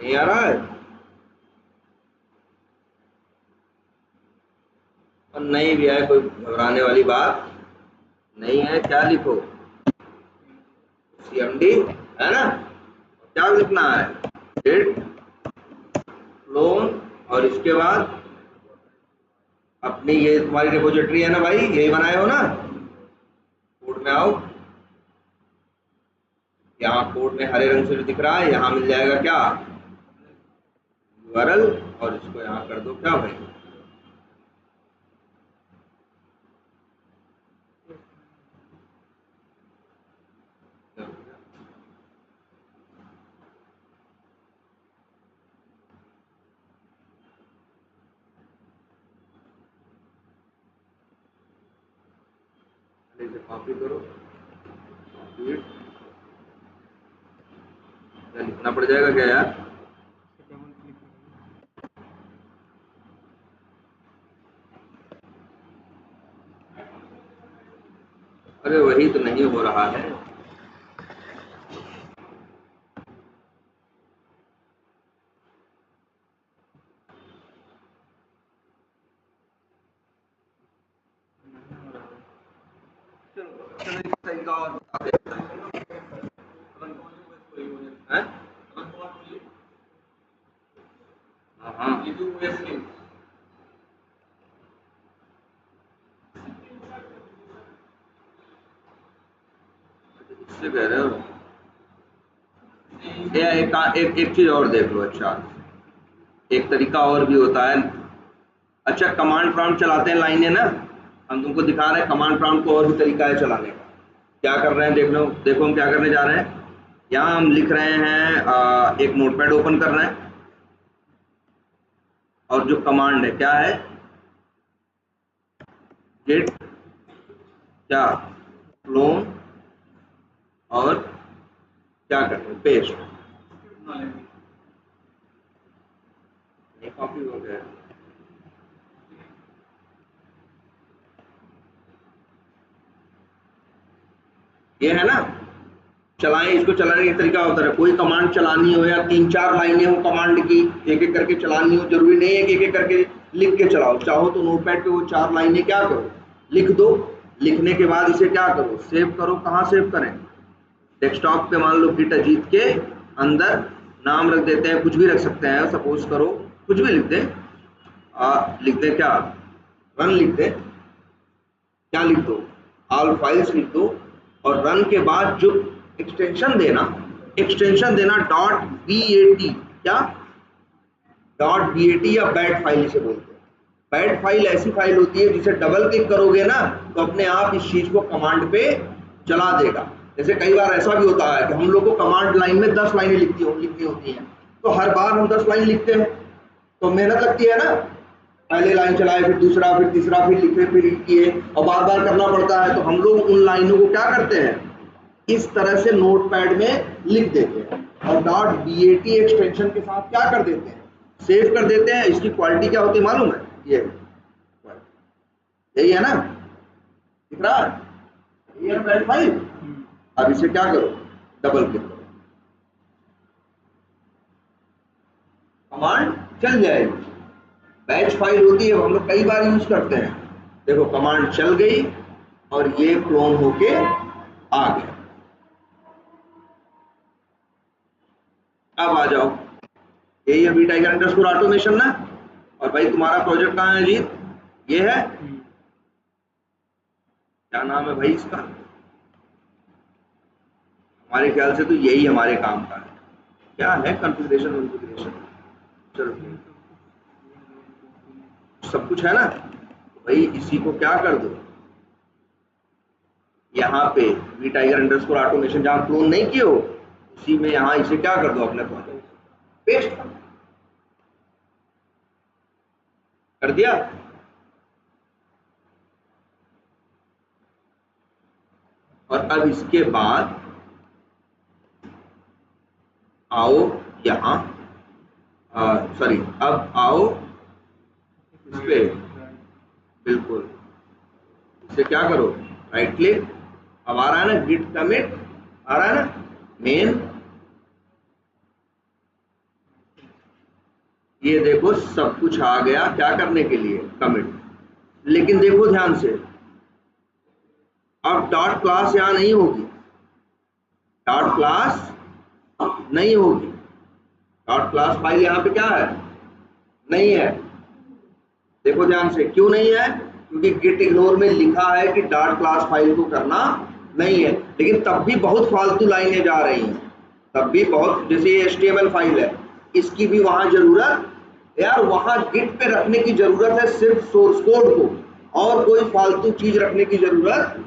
Speaker 2: नहीं आ रहा है? और नहीं भी है, कोई घबराने वाली बात नहीं है। क्या लिखो? CMD है ना? क्या लिखना है? डेट, लोन, और इसके बाद अपनी ये तुम्हारी रिपोजिटरी है ना भाई, यही बनाए हो ना? कोड में आओ, यहाँ कोड में हरे रंग से जो दिख रहा है यहाँ मिल जाएगा क्या? URL, और इसको यहाँ कर दो क्या भाई? इसे कॉपी करो, लिखना पड़ जाएगा क्या यार?
Speaker 1: डबल क्लिक करेंगे।
Speaker 2: अरे वही तो नहीं हो रहा है।
Speaker 1: नहीं हो रहा है।
Speaker 2: चलो चलो एक तरीका और बता देता हूँ। हैं? हाँ हाँ, इससे कह रहे हो? या एक चीज और देख लो। अच्छा, एक तरीका और भी होता है। अच्छा, कमांड प्रॉम्प्ट चलाते हैं लाइनें ना, हम तुमको दिखा रहे हैं कमांड प्रॉम्प्ट को और भी तरीका है चलाने का। क्या कर रहे हैं देख लो, देखो हम क्या करने जा रहे हैं। यहाँ हम लिख रहे हैं, एक नोटपैड ओपन कर रहे हैं, और जो कमांड है क्या है? गेट क्या? क्लोन, और क्या करते हैं? पेस्ट। कॉपी हो गया। ये है ना? चलाएं, इसको चलाने का तरीका होता है, कोई कमांड चलानी हो या 3-4 लाइनें हो कमांड की, एक एक करके चलानी हो, जरूरी नहीं है कि एक एक करके लिख के चलाओ। चाहो तो नोटपैड पे वो 4 लाइनें क्या करो, लिख दो। लिखने के बाद इसे क्या करो? सेव करो। कहाँ सेव करें? डेस्कटॉप पे मान लो गिट अजीत के अंदर नाम रख देते हैं, कुछ भी रख सकते हैं, सपोज करो कुछ भी लिख दें। लिख दें क्या? रन लिख दें। क्या लिख दो? ऑल फाइल्स लिख दो। और रन के बाद जो एक्सटेंशन देना, .bat। क्या? .bat या बैट फाइल इसे बोलते हैं। बैट फाइल ऐसी फाइल होती है जिसे डबल क्लिक करोगे ना तो अपने आप इस चीज को कमांड पे चला देगा। जैसे कई बार ऐसा भी होता है कि हम लोग को कमांड लाइन में 10 लाइनें लिखनी होती हैं, तो हर बार हम 10 लाइन लिखते हैं तो मेहनत लगती है ना। पहले लाइन चलाए, फिर दूसरा, फिर तीसरा, फिर लिखे, फिर किए, और बार बार करना पड़ता है। तो हम लोग उन लाइनों को क्या करते हैं, इस तरह से नोटपैड में लिख देते हैं, और .bat एक्सटेंशन के साथ क्या कर देते हैं, सेव कर देते हैं। इसकी क्वालिटी क्या होती है मालूम है? ये यही है ना, दिख रहा है? ये है बैट फाइल। अब इसे क्या करो? डबल क्लिक करो, कमांड चल जाएगी। बैच फाइल होती है, हम लोग कई बार यूज करते हैं। देखो कमांड चल गई और ये क्लोन होके आ गया। अब आ जाओ, यही है v-टाइगर_ऑटोमेशन ना। और भाई तुम्हारा प्रोजेक्ट कहाँ है अजीत? ये है, क्या नाम है भाई इसका? हमारे ख्याल से तो यही हमारे काम का है। क्या है? कॉन्फ़िगरेशन। चलो सब कुछ है ना, तो भाई इसी को क्या कर दो, यहाँ पे v-टाइगर_ऑटोमेशन जहाँ क्लोन नहीं किए हो उसी में यहाँ इसे क्या कर दो, अपने प्रोजेक्ट पेस्ट कर दिया। और अब इसके बाद आओ यहाँ, सॉरी, अब आओ इस पे, बिल्कुल इसे क्या करो, राइट क्लिक। अब आ रहा है ना गिट कमिट, आ रहा है ना मेन, ये देखो सब कुछ आ गया क्या करने के लिए, कमिट। लेकिन देखो ध्यान से, अब डॉट क्लास यहां नहीं होगी, डॉट क्लास नहीं होगी, डॉट क्लास फाइल यहां पे क्या है, नहीं है। देखो ध्यान से, क्यों नहीं है, क्योंकि गिट इग्नोर में लिखा है कि डॉट क्लास फाइल को करना नहीं है। लेकिन तब भी बहुत फालतू लाइनें जा रही हैं, तब भी बहुत, जैसे ये HTML फाइल है, इसकी भी वहां जरूरत, यार वहां गिट पे रखने की जरूरत है सिर्फ सोर्स कोड को, और कोई फालतू चीज रखने की जरूरत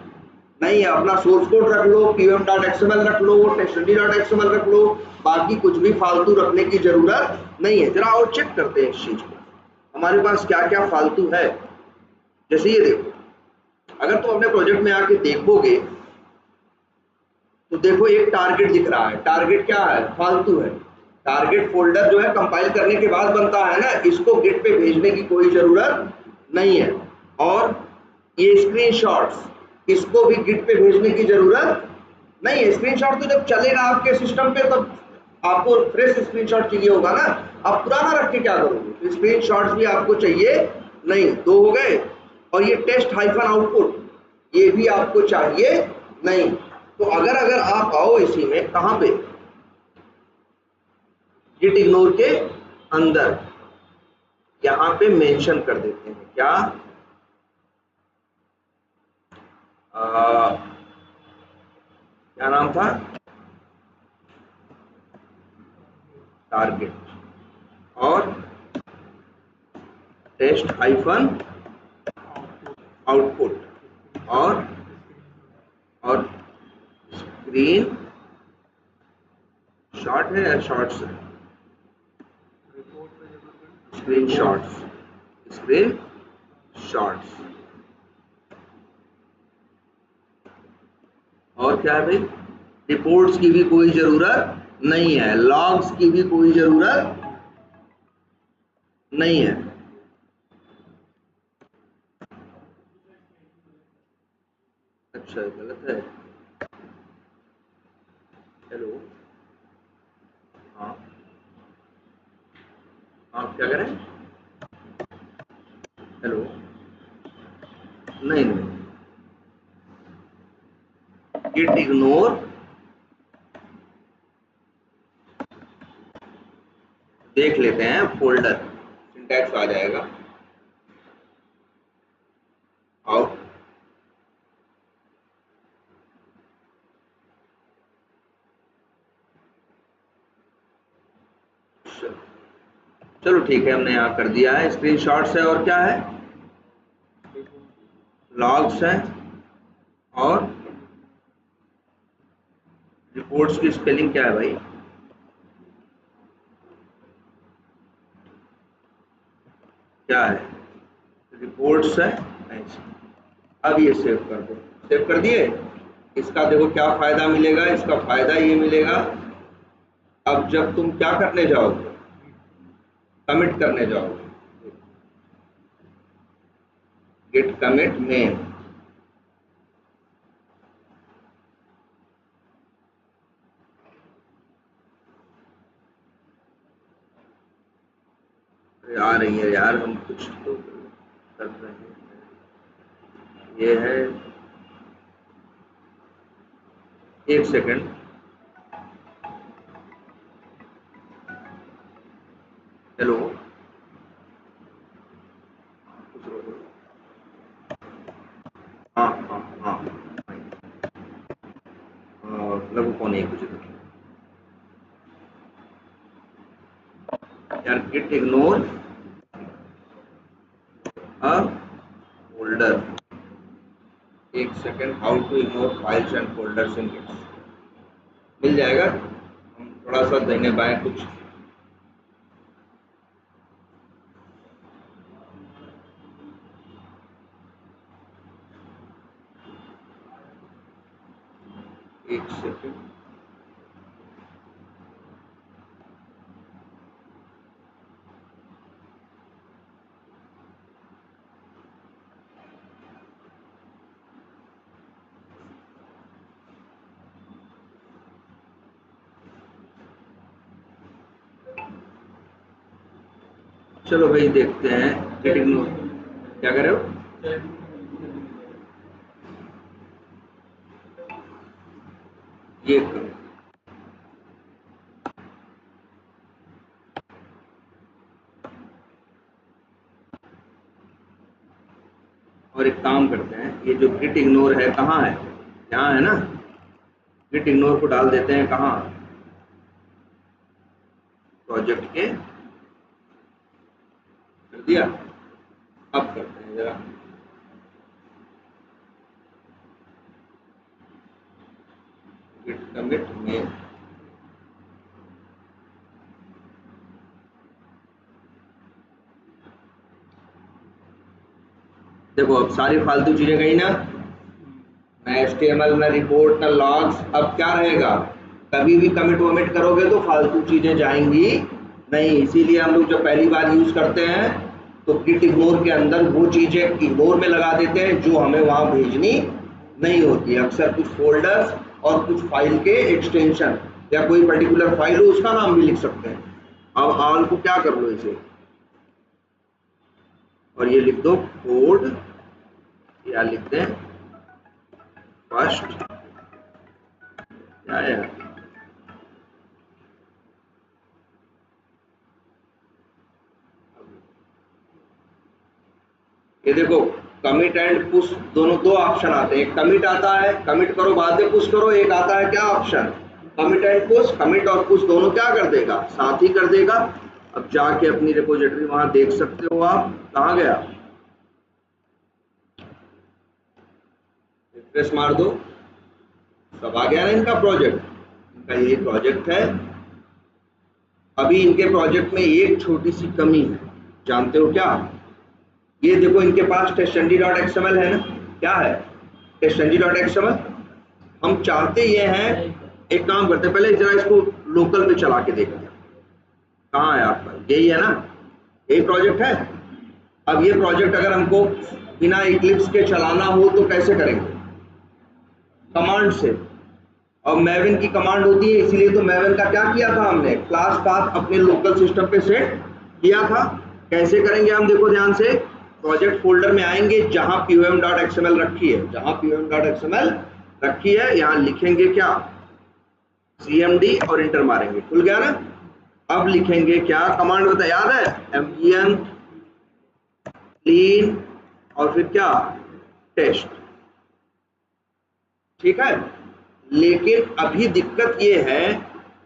Speaker 2: नहीं है। अपना सोर्स कोड रख लो, pm.xml रख लो, testd.xml रख लो, बाकी कुछ भी फालतू रखने की जरूरत नहीं है। जरा और चेक करते हैं इस चीज को, हमारे पास क्या क्या फालतू है। जैसे ये देखो, अगर तुम अपने प्रोजेक्ट में आके देखोगे तो देखो एक टारगेट दिख रहा है, टारगेट क्या है, फालतू है। टारगेट फोल्डर जो है कंपाइल करने के बाद बनता है ना, इसको गिट पे भेजने की कोई जरूरत नहीं है। और ये स्क्रीनशॉट्स, इसको भी गिट पे भेजने की जरूरत नहीं है। स्क्रीनशॉट तो जब चलेगा आपके सिस्टम पे तब आपको फ्रेश स्क्रीनशॉट चाहिए होगा ना, आप पुराना रख के क्या करोगे, तो स्क्रीनशॉट्स भी आपको चाहिए नहीं। दो हो गए। और ये टेस्ट हाइफन आउटपुट, ये भी आपको चाहिए नहीं। तो अगर आप आओ इसी में, कहां पे, गिट इग्नोर के अंदर, यहां पे मेंशन कर देते हैं क्या, क्या नाम था, टारगेट, और टेस्ट हाइफन आउटपुट, और स्क्रीन शॉट है या शॉर्ट्स है,
Speaker 1: रिपोर्ट पे जगह पे
Speaker 2: स्क्रीन शॉट्स, स्क्रीन शॉट्स। और क्या है भाई, रिपोर्ट्स की भी कोई जरूरत नहीं है, लॉग्स की भी कोई जरूरत नहीं है। अच्छा गलत है, हेलो, हाँ आप क्या करें, हेलो, नहीं नहीं, गिट इग्नोर, देख लेते हैं फोल्डर, सिंटैक्स आ जाएगा, आओ, चलो ठीक है, हमने यहाँ कर दिया है। स्क्रीनशॉट्स है और क्या है, लॉग्स है, और रिपोर्ट्स की स्पेलिंग क्या है भाई, क्या है, रिपोर्ट्स है, अब ये सेव कर दो, सेव कर दिए। इसका देखो क्या फायदा मिलेगा, इसका फायदा ये मिलेगा, अब जब तुम क्या करने जाओगे, कमिट करने जाओगे, गिट कमिट मेन, आ रही है यार, हम कुछ तो कर रहे हैं, ये है, एक सेकंड, हेलो, हाँ हाँ हाँ, लगभग 1:45 तक यार, गिट इग्नोर अ फोल्डर, एक second, how to ignore files and folders in git, मिल जाएगा। हम थोड़ा सा देंगे बाएं कुछ, एक सेकंड, चलो भाई देखते हैं गिट इग्नोर। क्या कर रहे हो? ये करो। और एक काम करते हैं, ये जो गिट इग्नोर है कहाँ है? यहाँ है ना। गिट इग्नोर को डाल देते हैं कहाँ? प्रोजेक्ट के। कर दिया। अब करते हैं जरा। गिट कमिट में देखो अब सारी फालतू चीजें गई ना, ना HTML ना रिपोर्ट ना लॉग्स। अब क्या रहेगा? कभी भी कमिट वमिट करोगे तो फालतू चीजें जाएंगी नहीं। इसीलिए हम लोग जब पहली बार यूज करते हैं तो गिट इग्नोर के अंदर वो चीजें इग्नोर में लगा देते हैं जो हमें वहां भेजनी नहीं होती। अक्सर कुछ फोल्डर्स और कुछ फाइल के एक्सटेंशन या कोई पर्टिकुलर फाइल हो उसका नाम भी लिख सकते हैं। अब ऑल को क्या कर लो इसे, और ये लिख दो कोड, या लिख दें फर्स्ट। क्या है ये देखो, कमिट एंड पुश दोनों दो ऑप्शन आते हैं। एक कमिट आता है, कमिट करो बाद में पुश करो। एक आता है क्या option? Commit and push. Commit और पुश दोनों क्या कर देगा? साथ ही कर देगा। अब जाके अपनी रिपोजिटरी वहां देख सकते हो आप। कहाँ गया? रिफ्रेश मार दो, सब आ गया ना इनका प्रोजेक्ट। इनका ये प्रोजेक्ट है। अभी इनके प्रोजेक्ट में एक छोटी सी कमी है, जानते हो क्या? ये देखो इनके पास testng.xml है ना। क्या है testng.xml? हम चाहते ये हैं, एक काम करते हैं पहले जरा इसको लोकल पे चला के देखते हैं। कहाँ है आपका? यही है ना, यही प्रोजेक्ट है। अब ये प्रोजेक्ट अगर हमको बिना इक्लिप्स के चलाना हो तो कैसे करेंगे? कमांड से। और मैविन की कमांड होती है, इसीलिए तो मैविन का क्या किया था हमने? क्लास पाथ अपने लोकल सिस्टम पे सेट किया था। कैसे करेंगे हम? देखो ध्यान से, प्रोजेक्ट फोल्डर में आएंगे जहां pom.xml रखी है, जहां pom.xml रखी है यहां लिखेंगे क्या? cmd और इंटर मारेंगे। खुल गया ना। अब लिखेंगे क्या कमांड बता, याद है? men clean और फिर क्या? टेस्ट। ठीक है। लेकिन अभी दिक्कत ये है,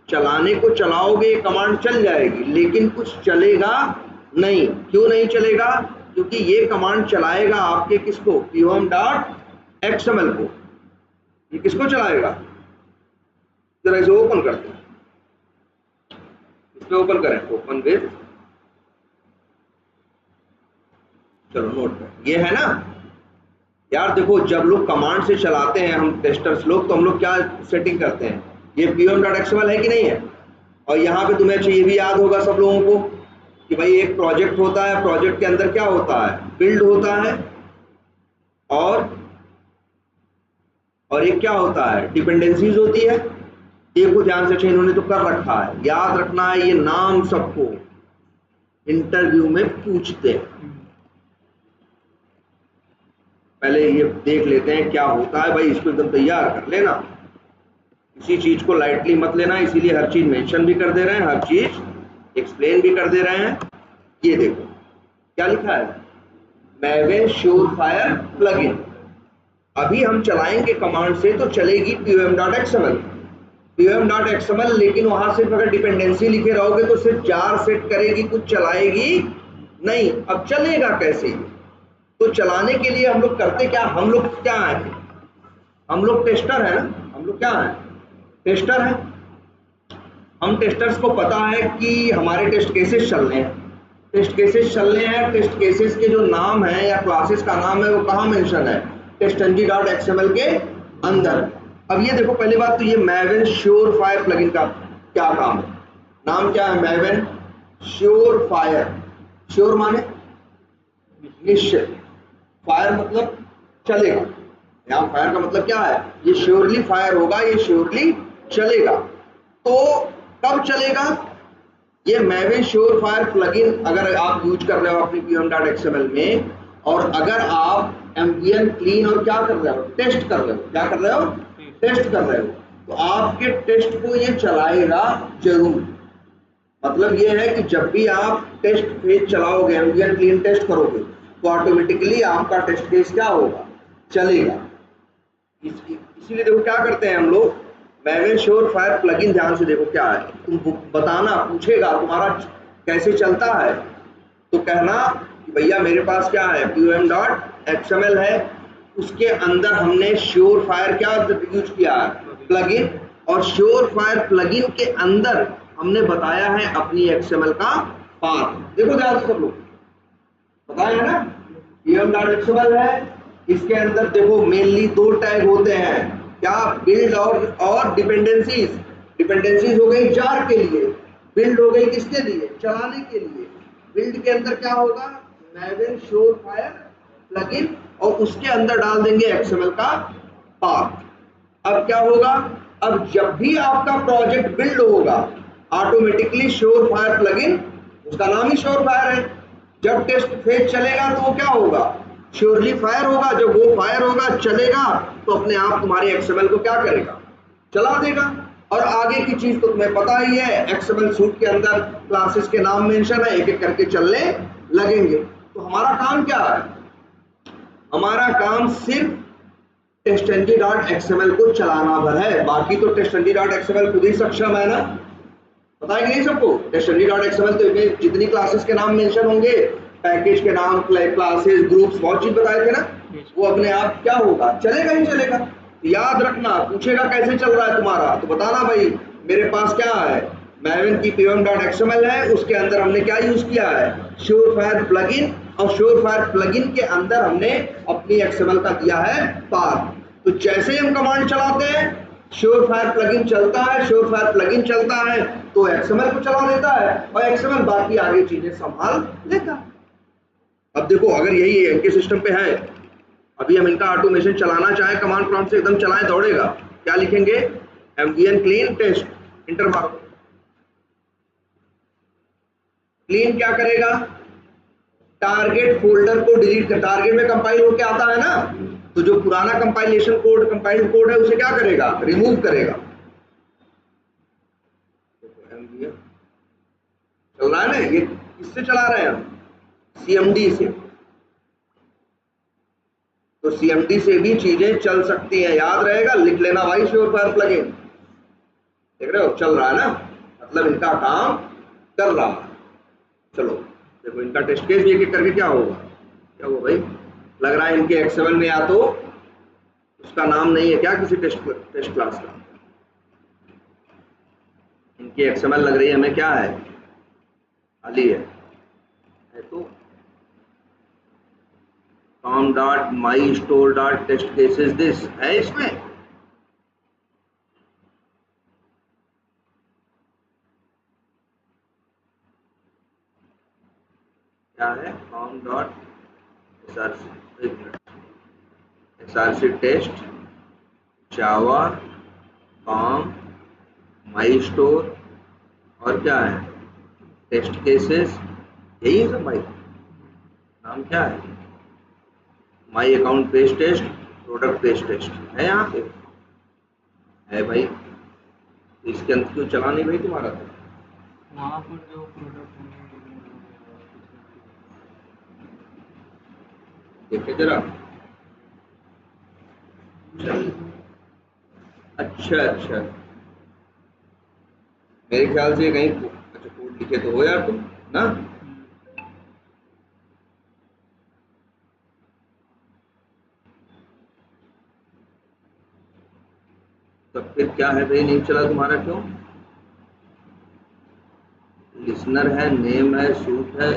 Speaker 2: चलाने को चलाओगे कमांड चल जाएगी लेकिन कुछ चलेगा नहीं। क्यों नहीं चलेगा? क्योंकि ये कमांड चलाएगा आपके किसको? pom.xml को। ये किसको चलाएगा? जरा इसे ओपन करते हैं, इसमें ओपन करें, ओपन विद, चलो नोट पर ये है ना यार। देखो जब लोग कमांड से चलाते हैं हम टेस्टर्स लोग, तो हम लोग क्या सेटिंग करते हैं? ये pom.xml है कि नहीं है? और यहाँ पे तुम्हें ये भी याद होगा सब लोगों को कि भाई एक प्रोजेक्ट होता है, प्रोजेक्ट के अंदर क्या होता है? बिल्ड होता है और एक क्या होता है? डिपेंडेंसीज होती है। देखो ध्यान से, इन्होंने तो कर रखा है, याद रखना है ये नाम सबको इंटरव्यू में पूछते हैं। पहले ये देख लेते हैं क्या होता है भाई, इसको एकदम तैयार कर लेना, किसी चीज को लाइटली मत लेना। इसीलिए हर चीज मेंशन भी कर दे रहे हैं, हर चीज एक्सप्लेन भी कर दे रहे हैं। ये देखो क्या लिखा है? मैविन श्योरफायर प्लगइन। अभी हम चलाएंगे कमांड से तो चलेगी pom.xml, pom.xml। लेकिन वहां सिर्फ अगर डिपेंडेंसी लिखे रहोगे तो सिर्फ जार सेट करेगी, कुछ चलाएगी नहीं। अब चलेगा कैसे? तो चलाने के लिए हम लोग करते क्या? हम लोग क्या है? हम लोग टेस्टर है ना। हम लोग क्या है? टेस्टर है। हम टेस्टर्स को पता है कि हमारे टेस्ट केसेस चलने हैं, टेस्ट केसेस चलने हैं। टेस्ट केसेस के जो नाम है या क्लासेस का नाम है वो कहाँ मेंशन है? testng.xml के अंदर। अब ये देखो पहली बात तो ये मैविन श्योरफायर प्लगइन का क्या काम है? नाम क्या है? मैविन श्योरफायर। श्योर माने निश्चित, फायर मतलब चलेगा। यहाँ फायर का मतलब क्या है? ये श्योरली फायर होगा, ये श्योरली चलेगा। तो कब चलेगा? ये Maven Surefire प्लगइन अगर आप यूज कर रहे हो अपनी pm.xml में, और अगर आप MVN क्लीन और क्या कर रहे हो, टेस्ट कर रहे हो, क्या कर रहे हो, टेस्ट कर रहे हो, तो आपके टेस्ट को ये चलाएगा जरूर। मतलब ये है कि जब भी आप टेस्ट पेज चलाओगे, MVN क्लीन टेस्ट करोगे, तो ऑटोमेटिकली आपका टेस्ट केस क्या होगा, चलेगा। इसीलिए देखो क्या करते हैं हम लोग, Maven Surefire प्लगइन ध्यान से देखो क्या है, तुम बताना, पूछेगा तुम्हारा कैसे चलता है, तो कहना कि भैया मेरे पास क्या है, pom.xml है, उसके अंदर हमने Surefire क्या यूज किया है, प्लगइन, और Surefire प्लगइन के अंदर हमने बताया है अपनी XML का पाथ। देखो ध्यान से सब लोग, बताया है ना, pom.xml है, इसके अंदर देखो मेनली दो टैग होते हैं, क्या, बिल्ड और डिपेंडेंसीज। डिपेंडेंसीज हो गई जार के लिए, बिल्ड हो गई किसके लिए, चलाने के लिए। बिल्ड के अंदर क्या होगा, Maven Surefire प्लगइन, और उसके अंदर डाल देंगे XML का पाथ। अब क्या होगा, अब जब भी आपका प्रोजेक्ट बिल्ड होगा, ऑटोमेटिकली Surefire प्लगइन, उसका नाम ही Surefire है, जब टेस्ट फेज चलेगा तो वो क्या होगा, श्योरली फायर होगा। जब वो फायर होगा, चलेगा, तो अपने आप तुम्हारे XML को क्या करेगा, चला देगा। और आगे की चीज तो तुम्हें पता ही है, XML सूट के अंदर क्लासेस के नाम मेंशन है, एक एक करके चलने लगेंगे। तो हमारा काम क्या है, हमारा काम सिर्फ testng.xml को चलाना भर है, बाकी तो testng.xml खुद ही सक्षम है ना, पता है कि नहीं सबको। testng.xml तो में जितनी क्लासेस के नाम मेंशन होंगे, पैकेज के नाम, क्लासेस, ग्रुप्स, बहुत चीज बताए थे ना, वो अपने आप क्या होगा, चलेगा ही चलेगा। याद रखना, पूछेगा कैसे चल रहा है तुम्हारा, तो बताना भाई मेरे पास क्या है, Maven की pom.xml है, उसके अंदर हमने क्या यूज किया है, Surefire प्लगइन, और Surefire प्लगइन के अंदर हमने अपनी XML का दिया है पाथ। तो जैसे ही हम कमांड चलाते हैं, Surefire प्लगइन चलता है, Surefire प्लगइन चलता है तो XML को चला देता है, और XML बाकी आगे चीजें संभाल लेता है। अब देखो अगर यही इनके सिस्टम पे है, अभी हम इनका ऑटोमेशन चलाना चाहे, कमांड प्रॉम्प्ट से एकदम चलाएं, दौड़ेगा, क्या लिखेंगे, MVN क्लीन टेस्ट, इंटर मारो। क्लीन क्या करेगा, टारगेट फोल्डर को डिलीट कर, टारगेट में कंपाइल होके आता है ना, तो जो पुराना कंपाइलेशन कोड, कंपाइल्ड कोड है, उसे क्या करेगा, रिमूव करेगा। चल रहा है ना, ये किससे चला रहे हैं हम, CMD से। तो CMD से भी चीजें चल सकती हैं, याद रहेगा, लिख लेना भाई, Surefire प्लगइन, देख रहे हो चल रहा है ना, मतलब इनका काम कर रहा है। चलो देखो इनका टेस्ट केस भी एक एक करके क्या होगा, क्या हुआ भाई, लग रहा है इनके XML में या तो उसका नाम नहीं है क्या, किसी टेस्ट क्लास का, इनकी XML लग रही है हमें क्या है, खाली है तो com.mystore.testcases this है इसमें, क्या है, com.src टेस्ट जावा com mystore, और क्या है, टेस्ट केसेस, यही है सब भाई, नाम क्या है, my account page test, product page test है, यहाँ पे है भाई। तो इसके अंदर क्यों चला नहीं भाई तुम्हारा, तो
Speaker 1: वहाँ पर जो प्रोडक्ट
Speaker 2: देखे जरा, चल अच्छा अच्छा, मेरे ख्याल से कहीं अच्छा कोड लिखे तो हो यार तुम ना, तो फिर क्या है भाई, नहीं चला तुम्हारा क्यों, लिसनर है, नेम है, सूट है,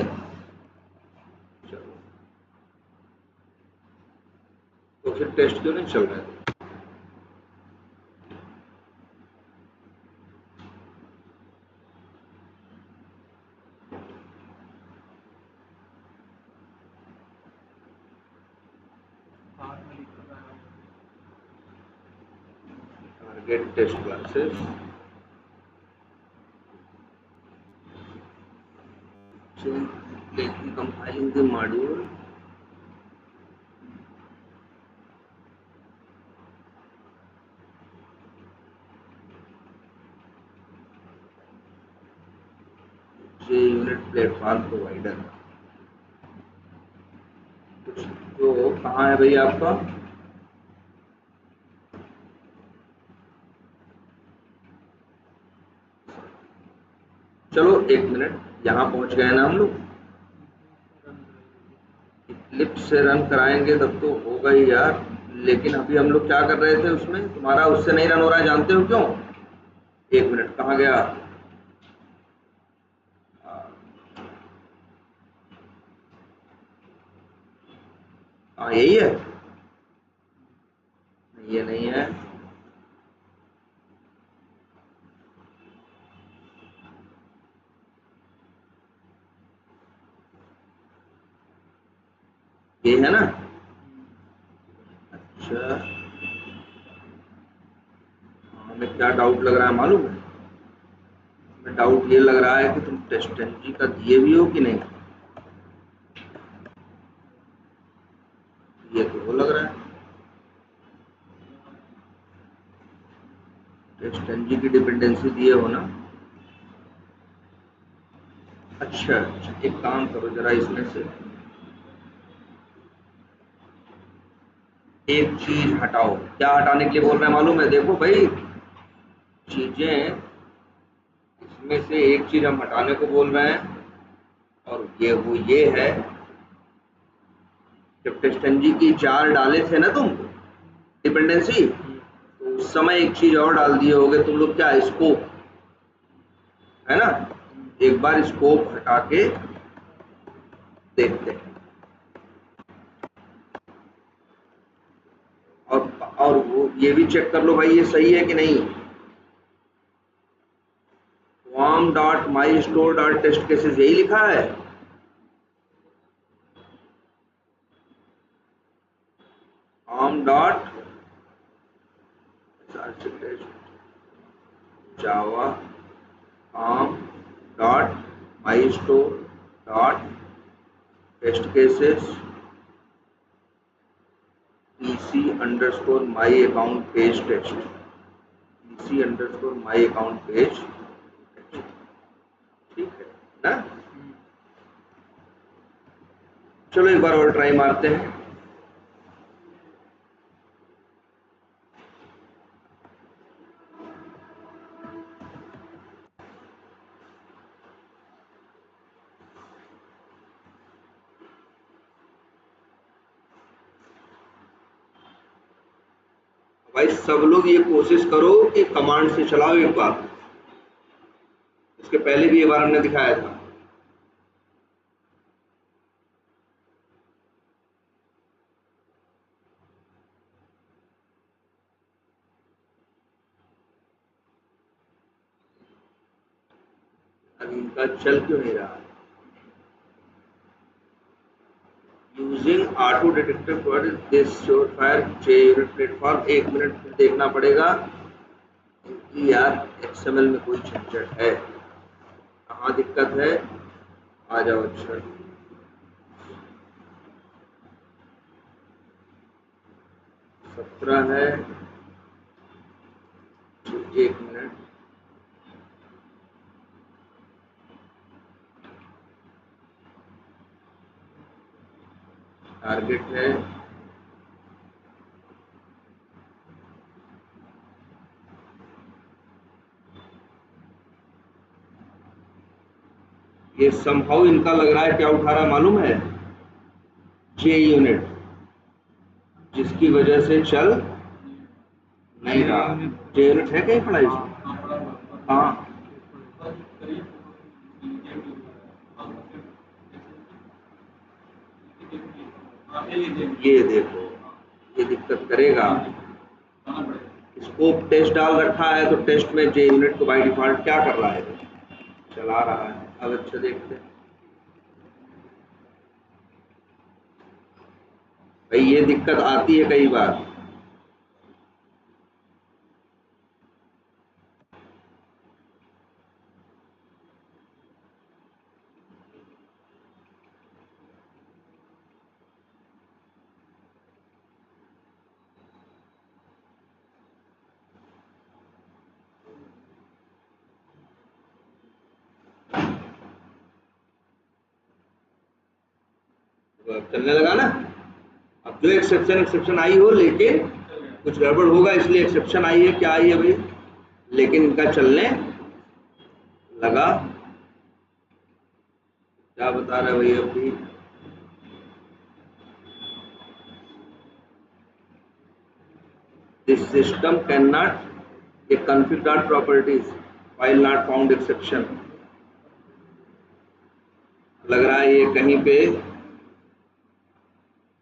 Speaker 2: चलो तो फिर टेस्ट क्यों नहीं चल रहा है, target test classes, compiling the module. JUnit platform provider, तो कहाँ है भाई आपका? चलो एक मिनट, यहाँ पहुंच गए ना हम लोग। इक्लिप्स से रन कराएंगे तब तो होगा ही यार, लेकिन अभी हम लोग क्या कर रहे थे उसमें, तुम्हारा उससे नहीं रन हो रहा है, जानते हो क्यों? एक मिनट, कहाँ गया? हाँ यही है, ये नहीं है। ये है ना? अच्छा, हमें क्या डाउट लग रहा है मालूम है? हमें डाउट ये लग रहा है कि तुम टेस्टेंजी का दिए भी हो कि नहीं। ये तो वो लग रहा है, टेस्टेंजी की डिपेंडेंसी दिए हो ना। अच्छा अच्छा, एक काम करो जरा, इसमें से एक चीज हटाओ। क्या हटाने के लिए बोल रहे हैं मालूम है? देखो भाई, चीजें इसमें से एक चीज हम हटाने को बोल रहे हैं, और ये है, जब टेस्टेंजी की 4 डाले थे ना तुम डिपेंडेंसी, तो उस समय एक चीज और डाल दिए होगे तुम लोग, क्या? स्कोप, है ना? एक बार स्कोप हटा के देखते हैं, और वो ये भी चेक कर लो भाई, ये सही है कि नहीं। warm dot my store dot test cases यही लिखा है। warm dot java warm dot my store dot test cases pc underscore my account page test, pc underscore my account page, ठीक है ना? चलो एक बार और ट्राई मारते हैं। भाई सब लोग ये कोशिश करो कि कमांड से चलाओ एक बार, इसके पहले भी एक बार हमने दिखाया था। अब इनका चल क्यों नहीं रहा? Using auto detector for this surefire JUnit platform. एक मिनट फिर देखना पड़ेगा कि यार XML में कोई झंझट है, कहाँ दिक्कत है, आ जाओ। अच्छा 17 है, एक मिनट, टारगेट है ये, समहाउ इनका लग रहा है क्या उठा रहा है मालूम है? JUnit, जिसकी वजह से चल नहीं रहा। JUnit है कहीं पड़ा इसमें? हाँ ये देखो, ये दिक्कत करेगा। स्कोप टेस्ट डाल रखा है, तो टेस्ट में JUnit को बाय डिफॉल्ट क्या कर रहा है, चला रहा है। अब अच्छा देखते हैं भाई, ये दिक्कत आती है कई बार। अब चलने लगा ना। अब जो एक्सेप्शन आई हो, लेकिन कुछ गड़बड़ होगा इसलिए एक्सेप्शन आई है। क्या आई है भाई? लेकिन इनका चलने लगा। क्या बता रहा है भैया अभी? दिस सिस्टम कैन नॉट ये configure properties file not found exception. लग रहा है ये कहीं पे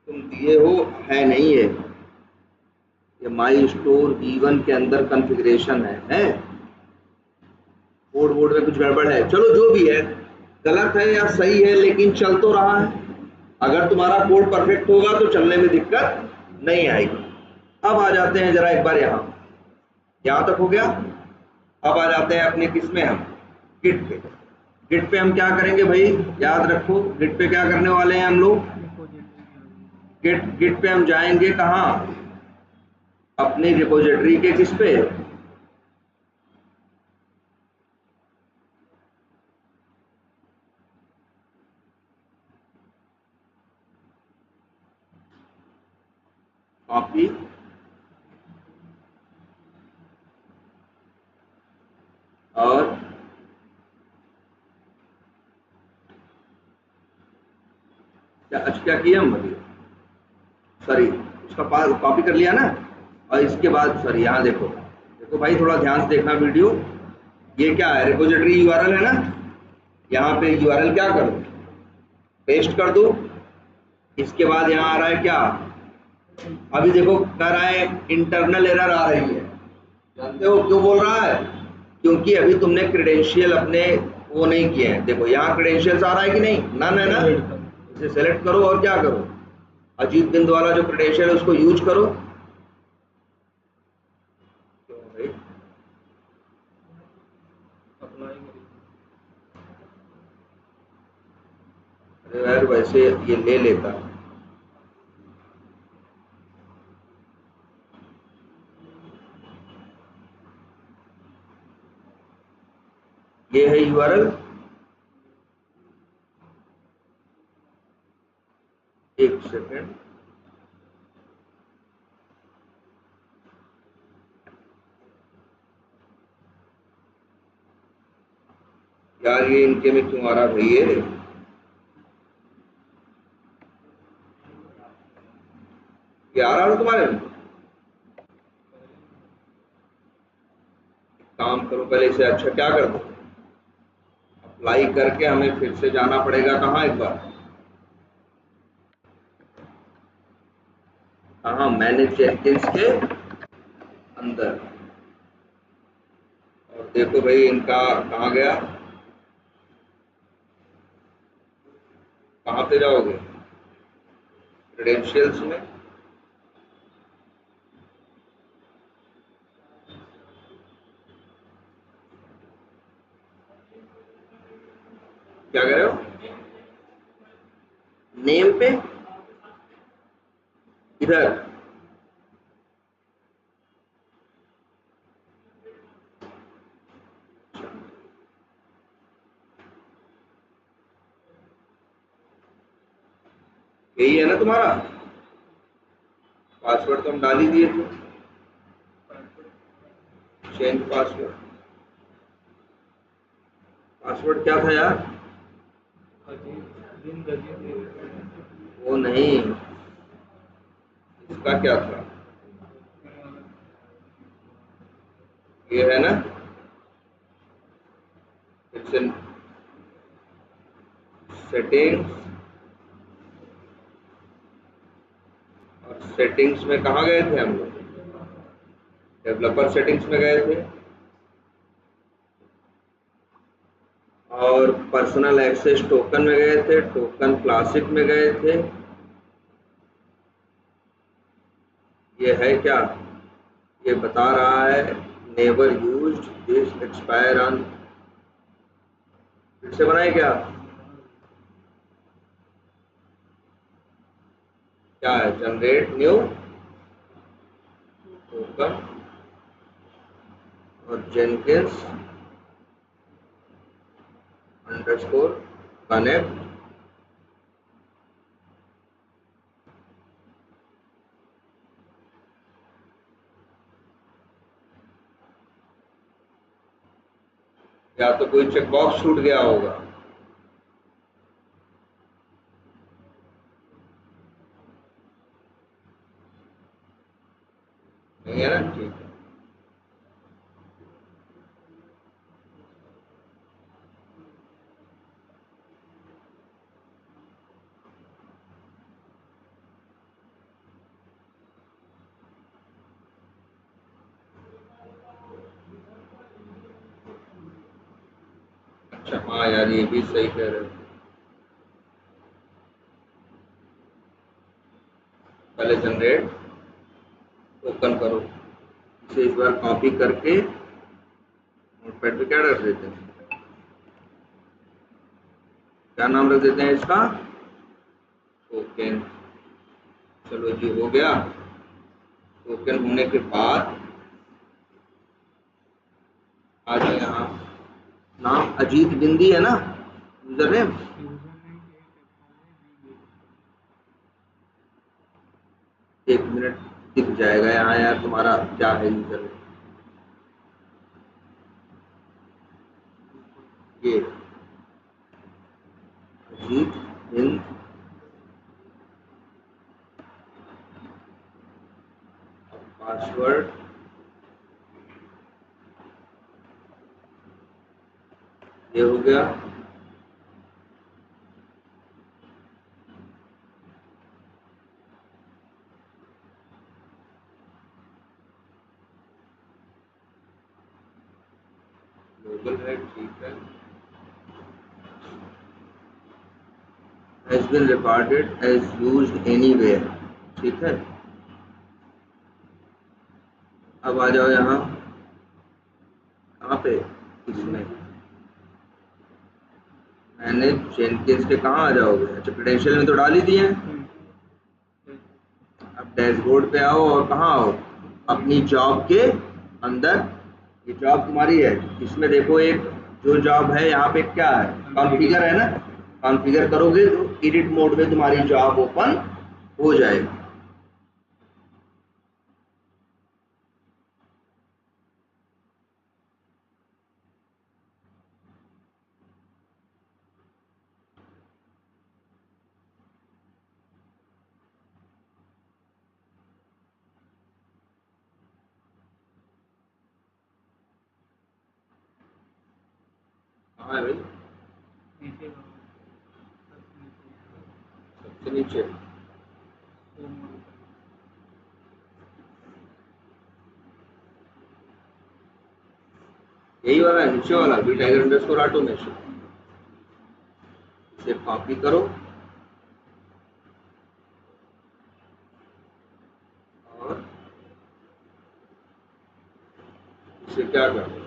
Speaker 2: तुम दिए हो, है नहीं है। ये माई स्टोर V1 के अंदर कॉन्फ़िगरेशन है? कोड वोड में कुछ गड़बड़ है? चलो जो भी है, गलत है या सही है, लेकिन चल तो रहा है। अगर तुम्हारा कोड परफेक्ट होगा तो चलने में दिक्कत नहीं आएगी। अब आ जाते हैं जरा एक बार यहाँ तक हो गया। अब आ जाते हैं अपने किस में, हम गिट पे। गिट पे हम क्या करेंगे भाई? याद रखो, गिट पे क्या करने वाले हैं हम लोग? गिट पे हम जाएंगे कहाँ? अपनी रिपोजिटरी के किस पे? कॉपी और क्या किया हम अभी? सॉरी, उसका कॉपी कर लिया ना। और इसके बाद सॉरी, यहाँ देखो देखो भाई, थोड़ा ध्यान से देखना वीडियो। ये क्या है? रिपोजिटरी यूआरएल है ना। यहाँ पे यूआरएल क्या करो? पेस्ट कर दो। इसके बाद यहाँ आ रहा है क्या? अभी देखो कह रहा है इंटरनल एरर आ रही है। जानते हो क्यों बोल रहा है? क्योंकि अभी तुमने क्रेडेंशियल अपने वो नहीं किए हैं। देखो यहाँ क्रेडेंशियल्स आ रहा है कि नहीं? नन है ना। इसे सेलेक्ट करो और क्या करो? अजीत बिंद वाला जो क्रेडेंशियल है उसको यूज करो। क्यों भाई? अरे यार वैसे ये ले लेता। ये है यूआरएल। एक सेकेंड, यार ये इनके में क्यों आ रहा भाई? ये आ रहा है तुम्हारे में? काम करो पहले इसे। अच्छा क्या कर दो? अप्लाई करके हमें फिर से जाना पड़ेगा कहाँ एक बार? हाँ, मैनेज जेनकिंस के अंदर। और देखो भाई इनका कहाँ गया? कहाँ पे जाओगे? क्रेडेंशियल्स में। क्या कह रहे हो? नेम पे इधर। यही है ना तुम्हारा? पासवर्ड तो हम डाल ही दिए थे। Change password. पासवर्ड क्या था यार? वो नहीं, इसका क्या था? ये है ना। It's in settings. और सेटिंग्स में कहाँ गए थे हम लोग? डेवलपर सेटिंग्स में गए थे। और पर्सनल एक्सेस टोकन में गए थे। टोकन क्लासिक में गए थे। ये है क्या? ये बता रहा है never used this expire on. फिर से बनाए क्या? क्या है? जनरेट न्यू टोकन और जेनकिंस अंडरस्कोर कनेक्ट या तो कोई चेक बॉक्स छूट गया होगा। नहीं है ना, ठीक है। अच्छा हाँ यार, ये भी सही कह रहे हो। पहले जनरेट टोकन करो, इसे इस बार कॉपी करके नोटपैड पे क्या रख देते हैं, क्या नाम रख देते हैं इसका, टोकन। चलो जी हो गया। टोकन होने के बाद आ जाए यहाँ, नाम अजीत बिंदी है ना यूजर नेम। एक मिनट, दिख जाएगा यहाँ यार तुम्हारा क्या है यूजर नेम। ये अजीत बिंद, पासवर्ड ये हो गया। ग्लोबल है, ठीक है। has been recorded as used anywhere, ठीक है। अब आ जाओ यहाँ, कहाँ पे, इसमें मैंने जेनकिंस के कहाँ आ जाओगे, अच्छा क्रेडेंशियल में तो डाल ही दिए हैं। अब डैशबोर्ड पे आओ और कहाँ आओ, अपनी जॉब के अंदर, ये जॉब तुम्हारी है, इसमें देखो एक जो जॉब है यहाँ पे क्या है, कॉन्फ़िगर है ना, कॉन्फ़िगर करोगे तो एडिट मोड में तुम्हारी जॉब ओपन हो जाएगी। हाँ भाई, सबसे नीचे यही वाला है, नीचे वाला बी टाइगर अंडरस्कोर ऑटोमेशन, इसे कॉपी करो और इसे क्या करो,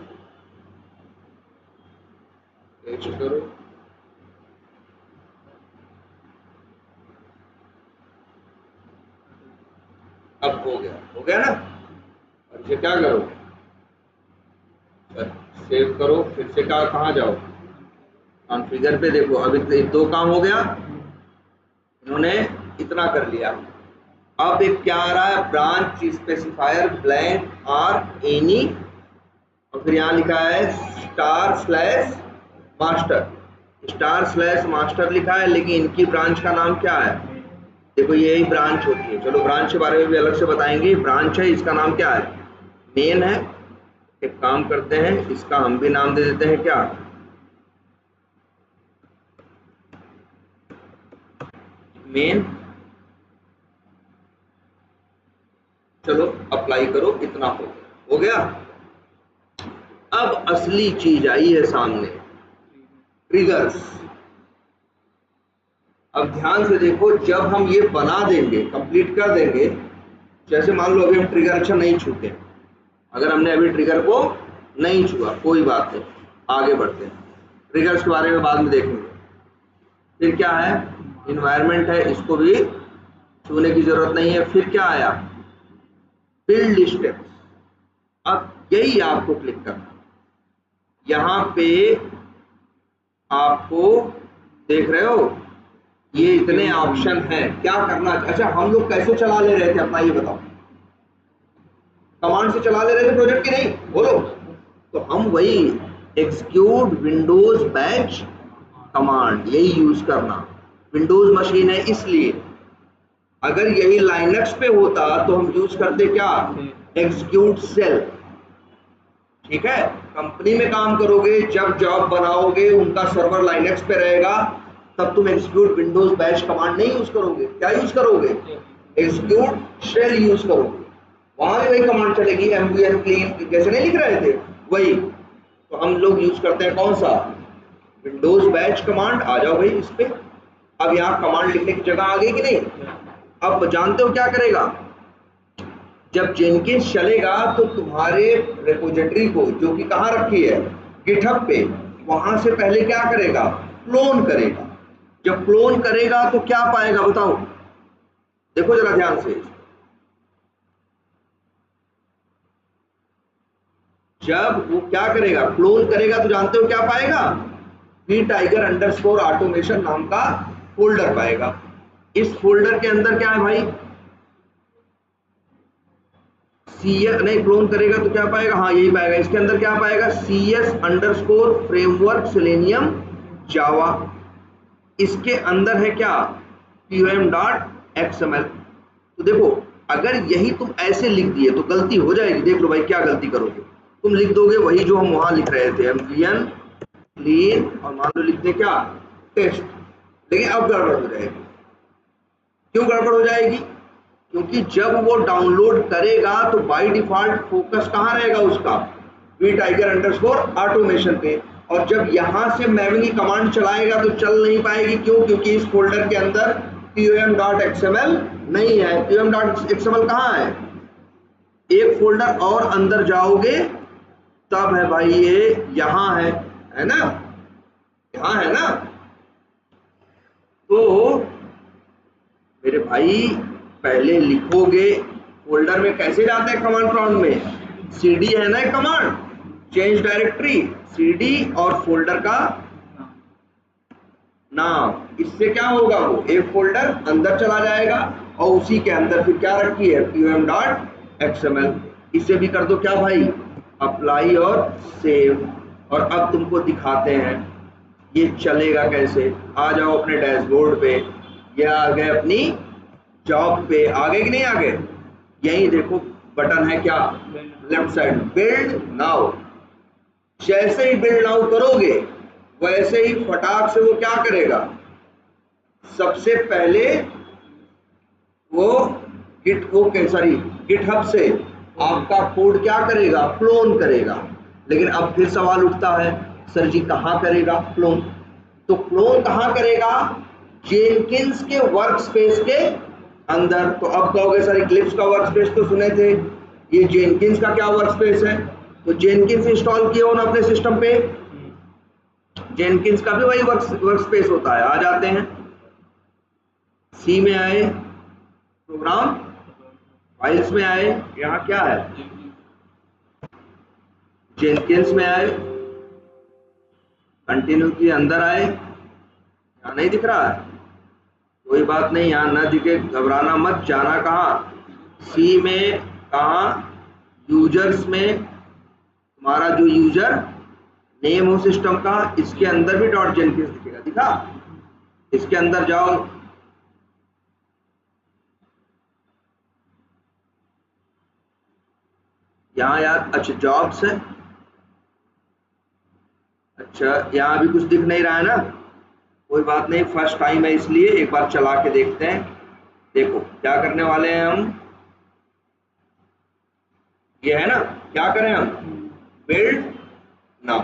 Speaker 2: पेस्ट करो। अब हो गया ना। और इसे क्या करो, सेव करो, फिर से कहाँ जाओ, कॉन्फ़िगर पे देखो, अभी दो काम हो गया, इन्होंने इतना कर लिया। अब एक क्या आ रहा है, ब्रांच स्पेसिफायर ब्लैंक और एनी, और फिर यहाँ लिखा है star slash master, star slash master लिखा है, लेकिन इनकी ब्रांच का नाम क्या है, देखो यही ब्रांच होती है। चलो ब्रांच के बारे में भी अलग से बताएंगे। ब्रांच है, इसका नाम क्या है, मेन है। एक काम करते हैं, इसका हम भी नाम दे देते हैं क्या, मेन। चलो अप्लाई करो, इतना हो गया। अब असली चीज आई है सामने, ट्रिगर्स। अब ध्यान से देखो, जब हम ये बना देंगे, कंप्लीट कर देंगे, जैसे मान लो अभी हम ट्रिगर अच्छा नहीं छूते, अगर हमने अभी ट्रिगर को नहीं छुआ कोई बात नहीं, आगे बढ़ते हैं, ट्रिगर्स के बारे में बाद में देखेंगे। फिर क्या है, इन्वायरमेंट है, इसको भी छूने की जरूरत नहीं है। फिर क्या आया, बिल्ड स्टेप्स। अब यही आपको क्लिक करना, यहाँ पे आपको देख रहे हो ये इतने ऑप्शन हैं, क्या करना। अच्छा हम लोग कैसे चला ले रहे थे अपना, ये बताओ, कमांड से चला ले रहे थे प्रोजेक्ट की नहीं, बोलो। तो हम वही एग्जीक्यूट विंडोज बैच कमांड, यही यूज करना। विंडोज मशीन है इसलिए, अगर यही लाइनक्स पे होता तो हम यूज करते क्या, एग्जीक्यूट सेल। ठीक है, कंपनी में काम करोगे, जब जॉब बनाओगे उनका सर्वर लाइनक्स पे रहेगा, तब तुम एग्जीक्यूट विंडोज बैच कमांड नहीं यूज करोगे, क्या यूज करोगे, एग्जीक्यूट शेल यूज करोगे। वहां भी वही कमांड चलेगी, एमवीएन क्लीन जैसे नहीं लिख रहे थे वही। तो हम लोग यूज करते हैं कौन सा, विंडोज बैच कमांड। आ जाओ भाई इस पे। अब यहाँ कमांड लिखने की जगह आ गई कि नहीं। अब जानते हो क्या करेगा, जब जेनकिंस चलेगा तो तुम्हारे रिपोजिटरी को, जो कि कहाँ रखी है, गिटहब पे, वहां से पहले क्या करेगा, क्लोन करेगा। जब क्लोन करेगा तो क्या पाएगा बताओ, देखो जरा ध्यान से। जब वो क्या करेगा, क्लोन करेगा, तो जानते हो क्या पाएगा, vtiger_automation नाम का फोल्डर पाएगा। इस फोल्डर के अंदर क्या है भाई, CS नहीं, क्लोन करेगा तो क्या पाएगा, हाँ यही पाएगा। इसके अंदर क्या पाएगा, CS_framework selenium java। इसके अंदर है क्या, pom.xml। तो देखो, अगर यही तुम ऐसे लिख दिए तो गलती हो जाएगी। देख लो भाई क्या गलती करोगे, तुम लिख दोगे वही जो हम वहां लिख रहे थे, एमवीएन क्लीन, और मान लो लिखते क्या, टेस्ट। लेकिन अब गड़बड़ हो जाएगी। क्यों गड़बड़ हो जाएगी, क्योंकि जब वो डाउनलोड करेगा तो बाय डिफॉल्ट फोकस कहाँ रहेगा उसका, vtiger_automation पे। और जब यहां से मेमनी कमांड चलाएगा तो चल नहीं पाएगी। क्यों, क्योंकि इस फोल्डर के अंदर pom.xml नहीं है। pom.xml कहाँ है, एक फोल्डर और अंदर जाओगे तब है भाई, ये यहां है ना, यहां है ना। तो मेरे भाई पहले लिखोगे, फोल्डर में कैसे जाते हैं कमांड प्रॉम्प्ट में, सीडी है ना एक कमांड, चेंज डायरेक्टरी, सीडी और फोल्डर का नाम। इससे क्या होगा, वो एक फोल्डर अंदर चला जाएगा और उसी के अंदर फिर क्या रखी है, pom.xml। इसे भी कर दो क्या भाई, अप्लाई और सेव। और अब तुमको दिखाते हैं ये चलेगा कैसे। आ जाओ अपने डैशबोर्ड पे, ये आ गए अपनी जॉब पे, आगे कि नहीं आगे, यही देखो बटन है क्या, लेफ्ट साइड, बिल्ड नाउ। जैसे ही बिल्ड नाउ करोगे वैसे ही फटाक से वो क्या करेगा, सबसे पहले वो गिटहब से आपका कोड क्या करेगा, क्लोन करेगा। लेकिन अब फिर सवाल उठता है, सर जी कहाँ करेगा क्लोन, तो क्लोन कहाँ करेगा, जेनकिंस के वर्क स्पेस के अंदर। तो अब कहोगे सर इक्लिप्स का वर्क स्पेस तो सुने थे, ये जेनकिंस का क्या वर्क स्पेस है, तो जेनकिंस इंस्टॉल किए हो ना अपने सिस्टम पे, जेनकिंस का भी वही वर्क स्पेस होता है। आ जाते हैं सी में आए, प्रोग्राम फाइल्स में आए, यहाँ क्या है, जेनकिंस में आए, कंटिन्यू के अंदर आए, यहाँ नहीं दिख रहा है, कोई बात नहीं, यहाँ न दिखे घबराना मत, जाना कहाँ, सी में, कहाँ, यूजर्स में, तुम्हारा जो यूजर नेम हो सिस्टम का, इसके अंदर भी डॉट जेनकिंस दिखेगा, दिखा, इसके अंदर जाओ, यहाँ यार, अच्छा जॉब्स है, अच्छा यहाँ भी कुछ दिख नहीं रहा है ना, कोई बात नहीं, फर्स्ट टाइम है इसलिए एक बार चला के देखते हैं। देखो क्या करने वाले हैं हम, ये है ना, क्या करें हम, बिल्ड नाउ।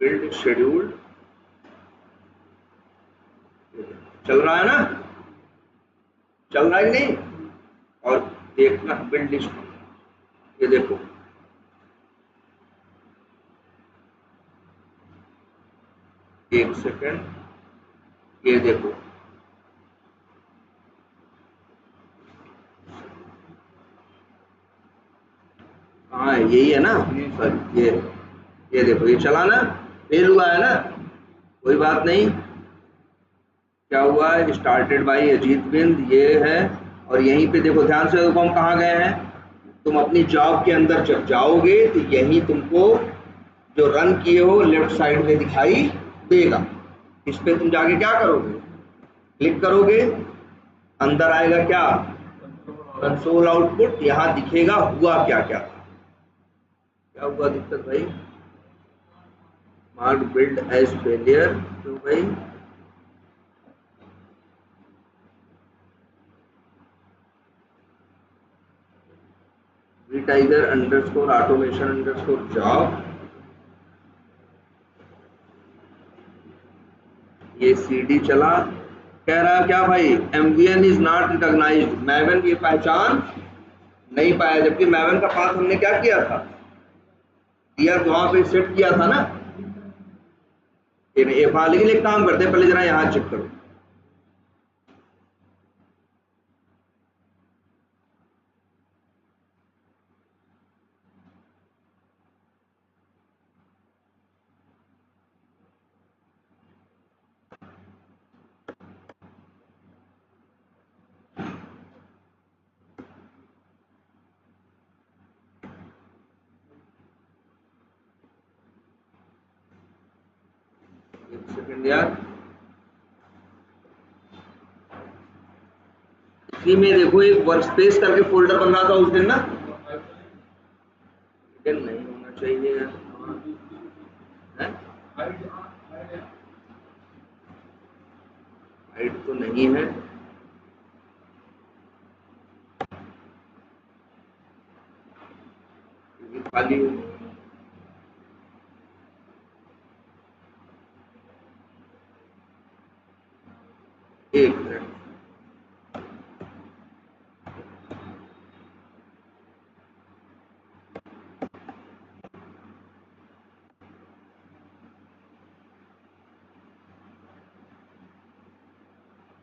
Speaker 2: बिल्ड शेड्यूल्ड, चल रहा है ना, चल रहा है कि नहीं, और देखना बिल्ड लिस्ट, ये देखो एक सेकेंड, ये देखो हाँ यही है ना सर, ये देखो ये चला ना, फेल हुआ है ना, कोई बात नहीं, क्या हुआ है, स्टार्टेड बाई अजीत बिंद, ये है। और यहीं पे देखो ध्यान से, देखो हम कहाँ गए हैं, तुम अपनी जॉब के अंदर जब जाओगे तो यहीं तुमको जो रन किए हो लेफ्ट साइड में दिखाई देगा। इस पे तुम जाके क्या करोगे, क्लिक करोगे, अंदर आएगा क्या, कंसोल आउटपुट, यहाँ दिखेगा हुआ क्या क्या था। क्या हुआ दिक्कत भाई, मार्क बिल्ड एज फेलियर, क्यों भाई, tiger underscore automation underscore job, ये सीडी चला। कह रहा है क्या भाई, MVN इज नॉट रिकॉग्नाइज्ड, मैवन की पहचान नहीं पाया, जबकि मैवन का पाथ हमने क्या किया था, दिया वहां पे सेट किया था ना। लेकिन एक काम करते हैं, पहले जरा यहाँ चेक करो, एक सेकंड यार, इसी में देखो एक वर्कस्पेस करके फोल्डर बन रहा था उस दिन ना, लेकिन नहीं होना चाहिए है? हाइड तो नहीं है, खाली एक मिनट,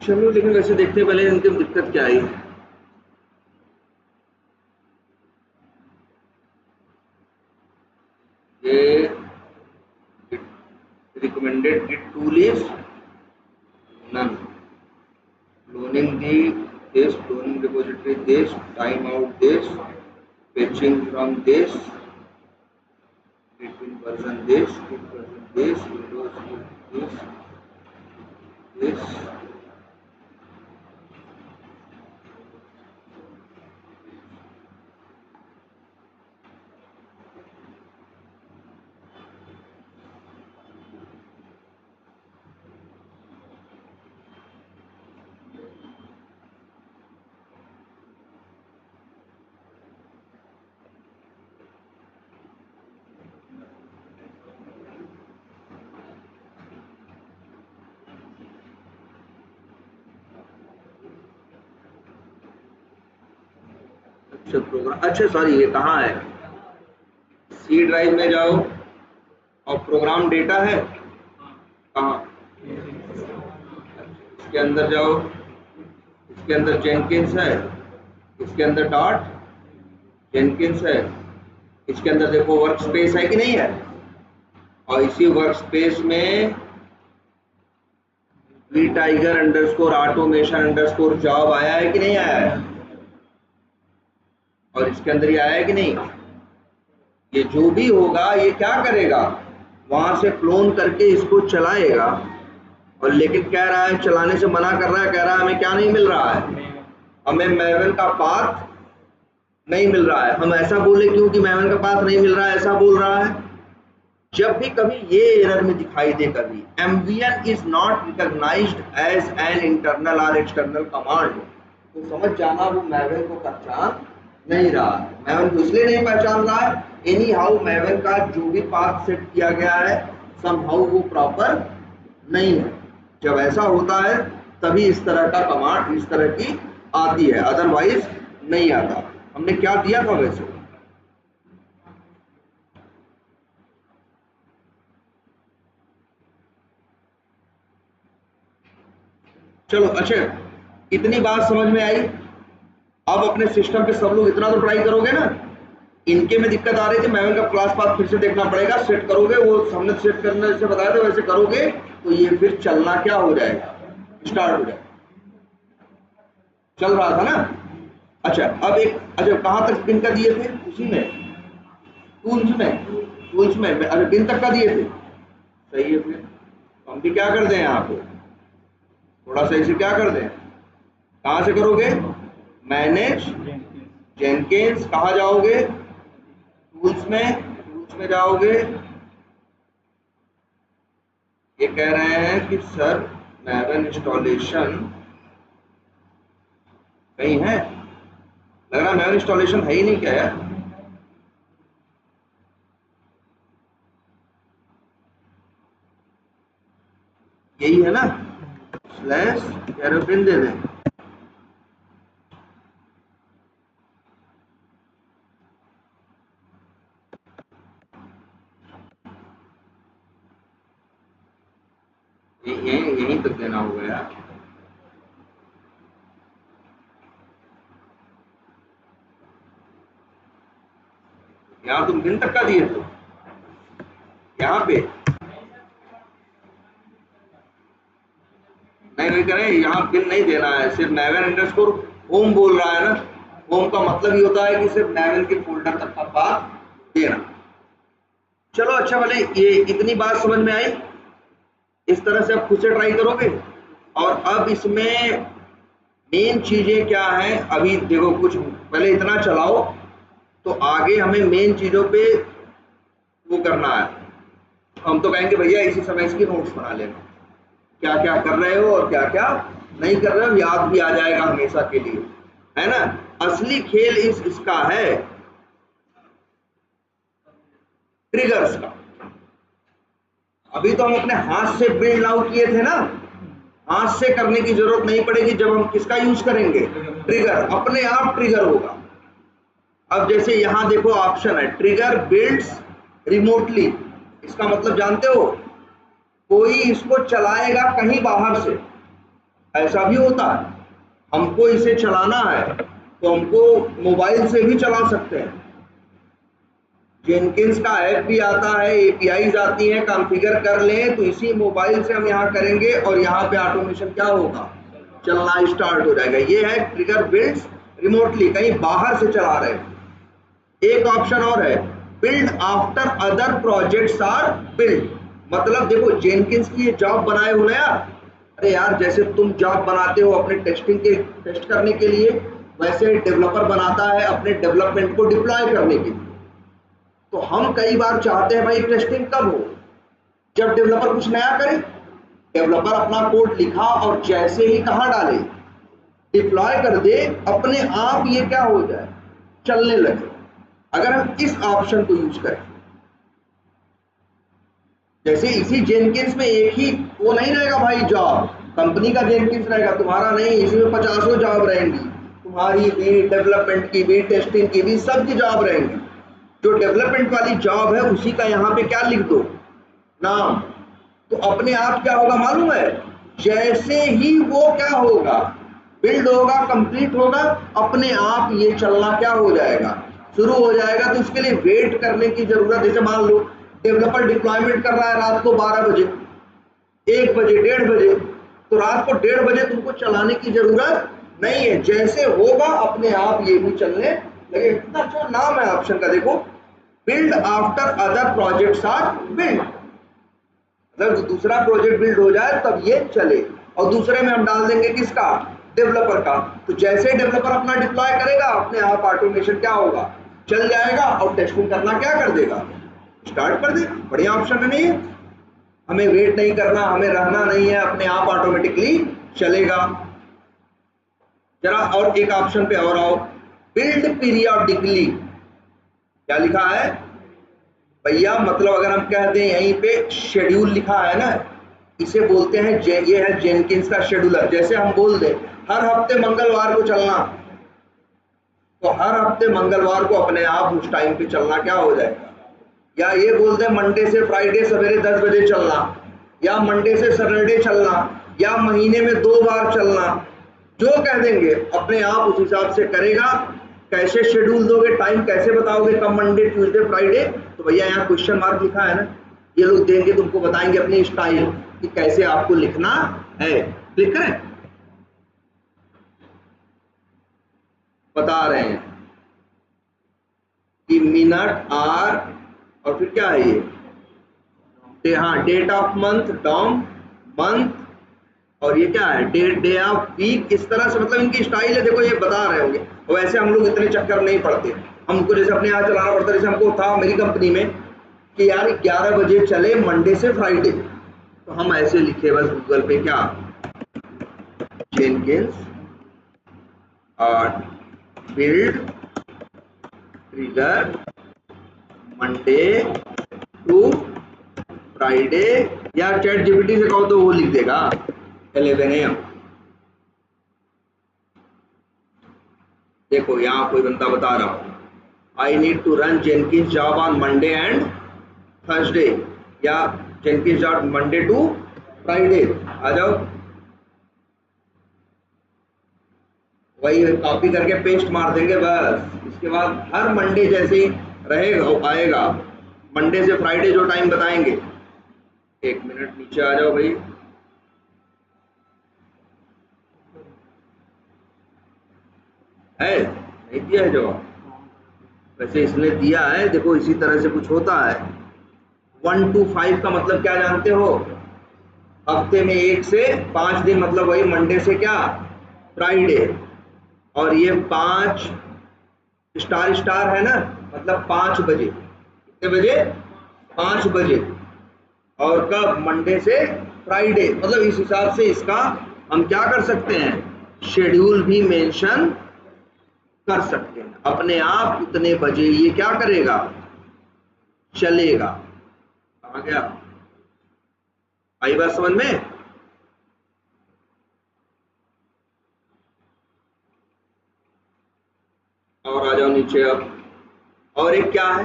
Speaker 2: चलो लेकिन वैसे देखते हैं पहले इनकी दिक्कत क्या आई। ये recommended git tool is none, cloning this, cloning repository this, timeout this, fetching from this, between version this, Windows this, अच्छा प्रोग्राम, अच्छा सॉरी ये कहाँ है, सी ड्राइव में जाओ और प्रोग्राम डेटा है कहाँ, इसके अंदर जाओ, इसके अंदर जेनकिंस है, इसके अंदर डॉट जेनकिंस है, इसके अंदर देखो वर्क स्पेस है कि नहीं है, और इसी वर्क स्पेस में tiger underscore automation underscore job आया है कि नहीं आया है, और इसके अंदर ये आया है कि नहीं। ये जो भी होगा ये क्या करेगा, वहां से क्लोन करके इसको चलाएगा, और लेकिन कह रहा है चलाने से मना कर रहा है, कह रहा है हमें क्या नहीं मिल रहा है, हमें मैवन का पाथ नहीं मिल रहा है। हम ऐसा बोले क्यों कि मैवन का पाथ नहीं मिल रहा है, ऐसा बोल रहा है। जब भी कभी ये एरर में दिखाई दे कभी MVN is not recognized as an internal or external command, तो समझ जाना वो मैवन को पहचान नहीं रहा है। मैवन को इसलिए नहीं पहचान रहा है, एनी हाउ मैवन का जो भी पाथ सेट किया गया है समहाउ वो प्रॉपर नहीं है। जब ऐसा होता है तभी इस तरह का कमांड इस तरह की आती है, अदरवाइज नहीं आता। हमने क्या दिया था वैसे, चलो अच्छा इतनी बात समझ में आई। अब अपने सिस्टम पे सब लोग इतना तो ट्राई करोगे ना, इनके में दिक्कत आ रही थी, मैवन का क्लास पाथ फिर से देखना पड़ेगा, सेट करोगे, वो हमने सेट करने से बताया था वैसे करोगे तो ये फिर चलना क्या हो जाएगा, स्टार्ट हो जाए। चल रहा था ना। अच्छा अच्छा कहाँ तक पिन का दिए थे? उसी में टूल्स में अरे पिन तक का दिए थे। सही है, फिर हम भी क्या कर दें यहाँ पे, थोड़ा सा इसे क्या कर दें, कहाँ से करोगे? मैनेज जेनकिंस, कहाँ जाओगे? टूल्स में जाओगे। ये कह रहे हैं कि सर मैवन इंस्टॉलेशन कहीं है, लग रहा है मैवन इंस्टॉलेशन है ही नहीं क्या यार? यही है ना, स्लैश एरोप्लेन दे दें। यहीं तक देना होगा यार। यहाँ तुम दिन तक का दिए थे, यहाँ पे नहीं, वही करें, यहाँ पिन नहीं देना है, सिर्फ मैवन अंडरस्कोर होम बोल रहा है ना। होम का मतलब ही होता है कि सिर्फ मैवन के फोल्डर तक का पाथ देना। चलो अच्छा भले, ये इतनी बात समझ में आई। इस तरह से आप खुद से ट्राई करोगे। और अब इसमें मेन चीजें क्या हैं, अभी देखो कुछ पहले इतना चलाओ, तो आगे हमें मेन चीजों पे वो करना है। हम तो कहेंगे भैया इसी समय इसकी नोट्स बना लेना, क्या क्या कर रहे हो और क्या क्या नहीं कर रहे हो, याद भी आ जाएगा हमेशा के लिए, है ना। असली खेल इसका है ट्रिगर्स का। अभी तो हम अपने हाथ से बिल्ड आउट किए थे ना, हाथ से करने की जरूरत नहीं पड़ेगी जब हम किसका यूज करेंगे? ट्रिगर, अपने आप ट्रिगर होगा। अब जैसे यहां देखो ऑप्शन है ट्रिगर बिल्ड्स रिमोटली, इसका मतलब जानते हो, कोई इसको चलाएगा कहीं बाहर से, ऐसा भी होता है। हमको इसे चलाना है तो हमको मोबाइल से भी चला सकते हैं। जेनकिंस का ऐप भी आता है, एपीआईज आती हैं, कॉन्फ़िगर कर लें तो इसी मोबाइल से हम यहाँ करेंगे और यहाँ पे ऑटोमेशन क्या होगा? चलना स्टार्ट हो जाएगा। ये है ट्रिगर बिल्ड्स रिमोटली, कहीं बाहर से चला रहे हैं। एक ऑप्शन और है build after other projects are build, मतलब देखो जेनकिंस की ये जॉब बनाए हो ना यार, अरे यार जैसे तुम जॉब बनाते हो अपने टेस्ट करने के लिए, वैसे डेवलपर बनाता है अपने डेवलपमेंट को डिप्लॉय करने के लिए। तो हम कई बार चाहते हैं भाई टेस्टिंग कब हो? जब डेवलपर कुछ नया करे, डेवलपर अपना कोड लिखा और जैसे ही कहाँ डाले, डिप्लॉय कर दे, अपने आप ये क्या हो जाए? चलने लगे। अगर हम इस ऑप्शन को यूज करें, जैसे इसी जेनकिंस में एक ही वो नहीं रहेगा भाई, जॉब कंपनी का जेनकिंस रहेगा, तुम्हारा नहीं, इसमें 50 जॉब रहेंगी, तुम्हारी भी, डेवलपमेंट की भी, टेस्टिंग की भी, सबकी जॉब रहेंगी। जो डेवलपमेंट वाली जॉब है उसी का यहाँ पे क्या लिख दो? नाम। तो अपने आप क्या होगा मालूम है? जैसे ही वो क्या होगा, बिल्ड होगा, कंप्लीट होगा, अपने आप ये चलना क्या हो जाएगा? शुरू हो जाएगा। तो इसके लिए वेट करने की जरूरत, जैसे मान लो डेवलपर डिप्लॉयमेंट कर रहा है रात को 12 बजे, 1 बजे, 1:30 बजे, तो रात को 1:30 बजे तुमको चलाने की जरूरत नहीं है, जैसे होगा अपने आप ये भी चलने लगे। कितना अच्छा नाम है ऑप्शन का, देखो build after other projects are build, मतलब दूसरा प्रोजेक्ट बिल्ड हो जाए तब ये चले, और दूसरे में हम डाल देंगे किसका? डेवलपर का। तो जैसे डेवलपर अपना डिप्लॉय करेगा अपने आप ऑटोमेशन क्या होगा? चल जाएगा, और टेस्टिंग करना क्या कर देगा? स्टार्ट कर देगा। बढ़िया ऑप्शन है नहीं है? हमें वेट नहीं करना, हमें रहना नहीं है, अपने आप ऑटोमेटिकली चलेगा। जरा और एक ऑप्शन पे और आओ, बिल्ड पीरियोडिकली। क्या लिखा है भैया? मतलब अगर हम कह दें यहीं पे शेड्यूल लिखा है ना, इसे बोलते हैं ये है जेनकिंस का शेड्यूलर। जैसे हम बोल दें हर हफ्ते मंगलवार को चलना, तो हर हफ्ते मंगलवार को अपने आप उस टाइम पे चलना क्या हो जाएगा? या ये बोल दें मंडे से फ्राइडे सवेरे 10 बजे चलना, या मंडे से सैटरडे चलना, या महीने में 2 बार चलना, जो कह देंगे अपने आप उस हिसाब से करेगा। कैसे शेड्यूल दोगे, टाइम कैसे बताओगे, कब मंडे, ट्यूसडे, फ्राइडे? तो भैया यहाँ क्वेश्चन मार्क लिखा है ना, ये लोग देंगे तुमको, बताएंगे अपनी स्टाइल, कि कैसे आपको लिखना है। क्लिक करें, बता रहे हैं कि मिनट, आर और फिर क्या है ये, हाँ date of month, DOM month, और ये क्या है डे ऑफ वीक। इस तरह से मतलब इनकी स्टाइल है, देखो ये बता रहे होंगे। और वैसे हम लोग इतने चक्कर नहीं पड़ते, हमको जैसे अपने यहाँ चलाना पड़ता है। जैसे हमको था मेरी कंपनी में कि यार 11 बजे चले मंडे से फ्राइडे, तो हम ऐसे लिखे बस गूगल पे क्या, Jenkins build trigger Monday to Friday, या चैट जीपीटी से कहो तो वो लिख देगा 11 AM। देखो यहाँ कोई बंदा बता रहा हूँ, I need to run Jenkins job on Monday and Thursday, या Jenkins job Monday to Friday. आ जाओ, वही कॉपी करके पेस्ट मार देंगे बस। इसके बाद हर मंडे जैसे ही रहेगा आएगा, मंडे से फ्राइडे जो टाइम बताएंगे। एक मिनट नीचे आ जाओ भाई, है नहीं दिया है जवाब, वैसे इसने दिया है। देखो इसी तरह से कुछ होता है। 1 to 5 का मतलब क्या जानते हो, हफ्ते में 1 से 5 दिन, मतलब वही मंडे से क्या फ्राइडे। और ये 5 स्टार स्टार है ना, मतलब 5 बजे। कितने बजे, 5 बजे। और कब, मंडे से फ्राइडे। मतलब इस हिसाब से इसका हम क्या कर सकते हैं, शेड्यूल भी मेंशन कर सकते हैं। अपने आप उतने बजे ये क्या करेगा, चलेगा। कहाँ गया, आई बात समझ में। और आ जाओ नीचे अब। और एक क्या है,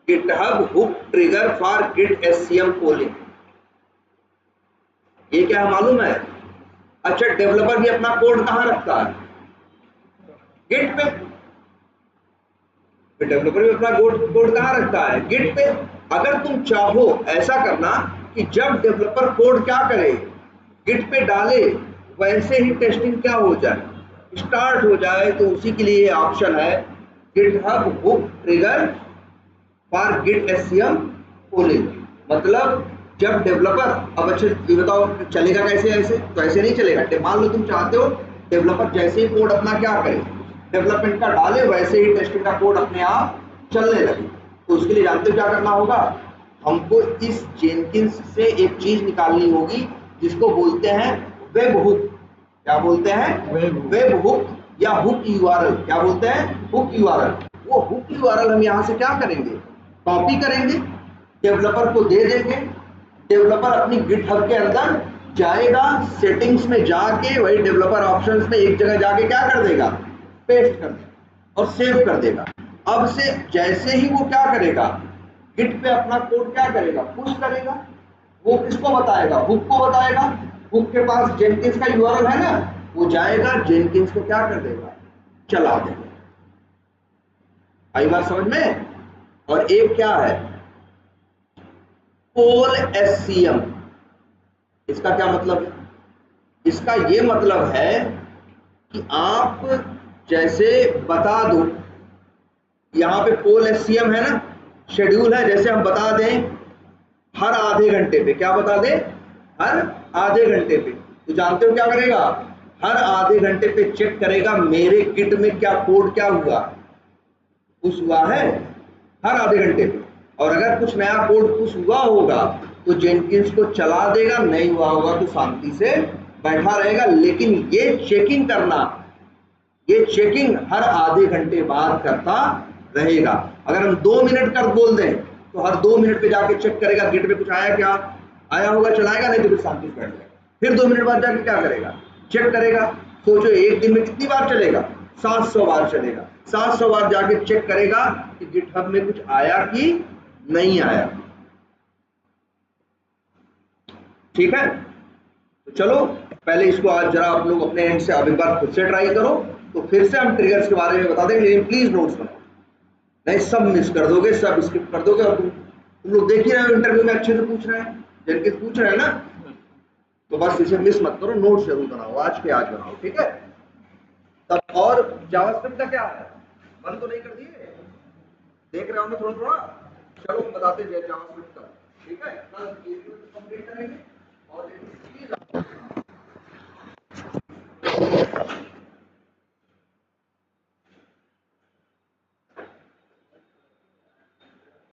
Speaker 2: GitHub hook trigger for git SCM polling. ये क्या है मालूम है। अच्छा, डेवलपर भी अपना कोड कहाँ रखता है, गिट पे। डेवलपर भी अपना कोड कहाँ रखता है, गिट पे। अगर तुम चाहो ऐसा करना कि जब डेवलपर कोड क्या करे, गिट पे डाले, वैसे ही टेस्टिंग क्या हो जाए, स्टार्ट हो जाए, तो उसी के लिए ऑप्शन है GitHub hook trigger for git SCM polling. मतलब जब डेवलपर, अब अच्छा ये बताओ चलेगा कैसे, ऐसे तो ऐसे नहीं चलेगा। मान लो तुम चाहते हो डेवलपर जैसे ही कोड अपना क्या करे, डेवलपमेंट का डाले, वैसे ही टेस्टिंग का कोड अपने आप चलने लगे। तो उसके लिए जानते हो क्या करना होगा, हमको इस जेनकिंस से एक चीज निकालनी होगी जिसको बोलते हैं वेब हुक। क्या बोलते हैं, वेब हुक या हुक यूआरएल। क्या बोलते हैं, हुक यूआरएल। वो हुक यूआरएल हम यहाँ से क्या करेंगे, कॉपी करेंगे, डेवलपर को दे देंगे। डेवलपर अपनी गिटहब के अंदर जाएगा, सेटिंग्स में जाके वही डेवलपर ऑप्शंस में एक जगह जाके क्या कर देगा, पेस्ट कर देगा और सेव कर देगा। अब से जैसे ही वो क्या करेगा, गिट पे अपना कोड क्या करेगा, पुश करेगा। वो किसको बताएगा, हुक को बताएगा। हुक के पास जेनकिंस का यूआरएल है ना, वो जाएगा जेनकिंस को क्या कर देगा, चला देगा। आई बात समझ में। और एक क्या है, पोल एससीएम। इसका क्या मतलब है, इसका ये मतलब है कि आप जैसे बता दो, यहाँ पे पोल एससीएम है ना, शेड्यूल है। जैसे हम बता दें हर आधे घंटे पे, क्या बता दें, हर आधे घंटे पे, तो जानते हो क्या करेगा, हर आधे घंटे पे चेक करेगा मेरे किट में क्या कोड क्या हुआ, पुश हुआ है हर आधे घंटे पे। और अगर कुछ नया कोड पुश हुआ होगा तो जेनकिंस को चला देगा, नहीं हुआ होगा तो शांति से बैठा रहेगा। लेकिन ये चेकिंग करना, ये चेकिंग हर आधे घंटे बाद करता रहेगा। अगर हम 2 मिनट कर बोल दें तो हर 2 मिनट पे जाके चेक करेगा गिट पे कुछ आया क्या, आया होगा चलाएगा, नहीं तो फिर शांति से बैठ जाएगा। फिर 2 मिनट बाद जाके क्या करेगा, चेक करेगा। सोचो एक दिन में कितनी बार चलेगा, 700 बार चलेगा। 700 बार जाके चेक करेगा कि गिटहब में कुछ आया कि नहीं आया। ठीक है, तो चलो पहले इसको आज जरा आप लोग अपने एंड से अब एक बार खुद से ट्राई करो, तो फिर से हम ट्रिगर्स के बारे में बता देंगे। लेकिन प्लीज नोट्स बनाओ, नहीं सब मिस कर दोगे, सब स्किप कर दोगे। और तुम लोग देख ही रहे हो इंटरव्यू में अच्छे से पूछ रहे हैं, जेनकिंस पूछ रहे हैं ना, तो बस इसे मिस मत करो, नोट जरूर बनाओ, आज के आज बनाओ, ठीक है। तब और जावास्क्रिप्ट का क्या है, बंद तो नहीं कर दिए, देख रहे हो ना थोड़ा थोड़ा। चलो हम बताते हैं जावास्क्रिप्ट का, ठीक है। कल कंप्लीट करेंगे और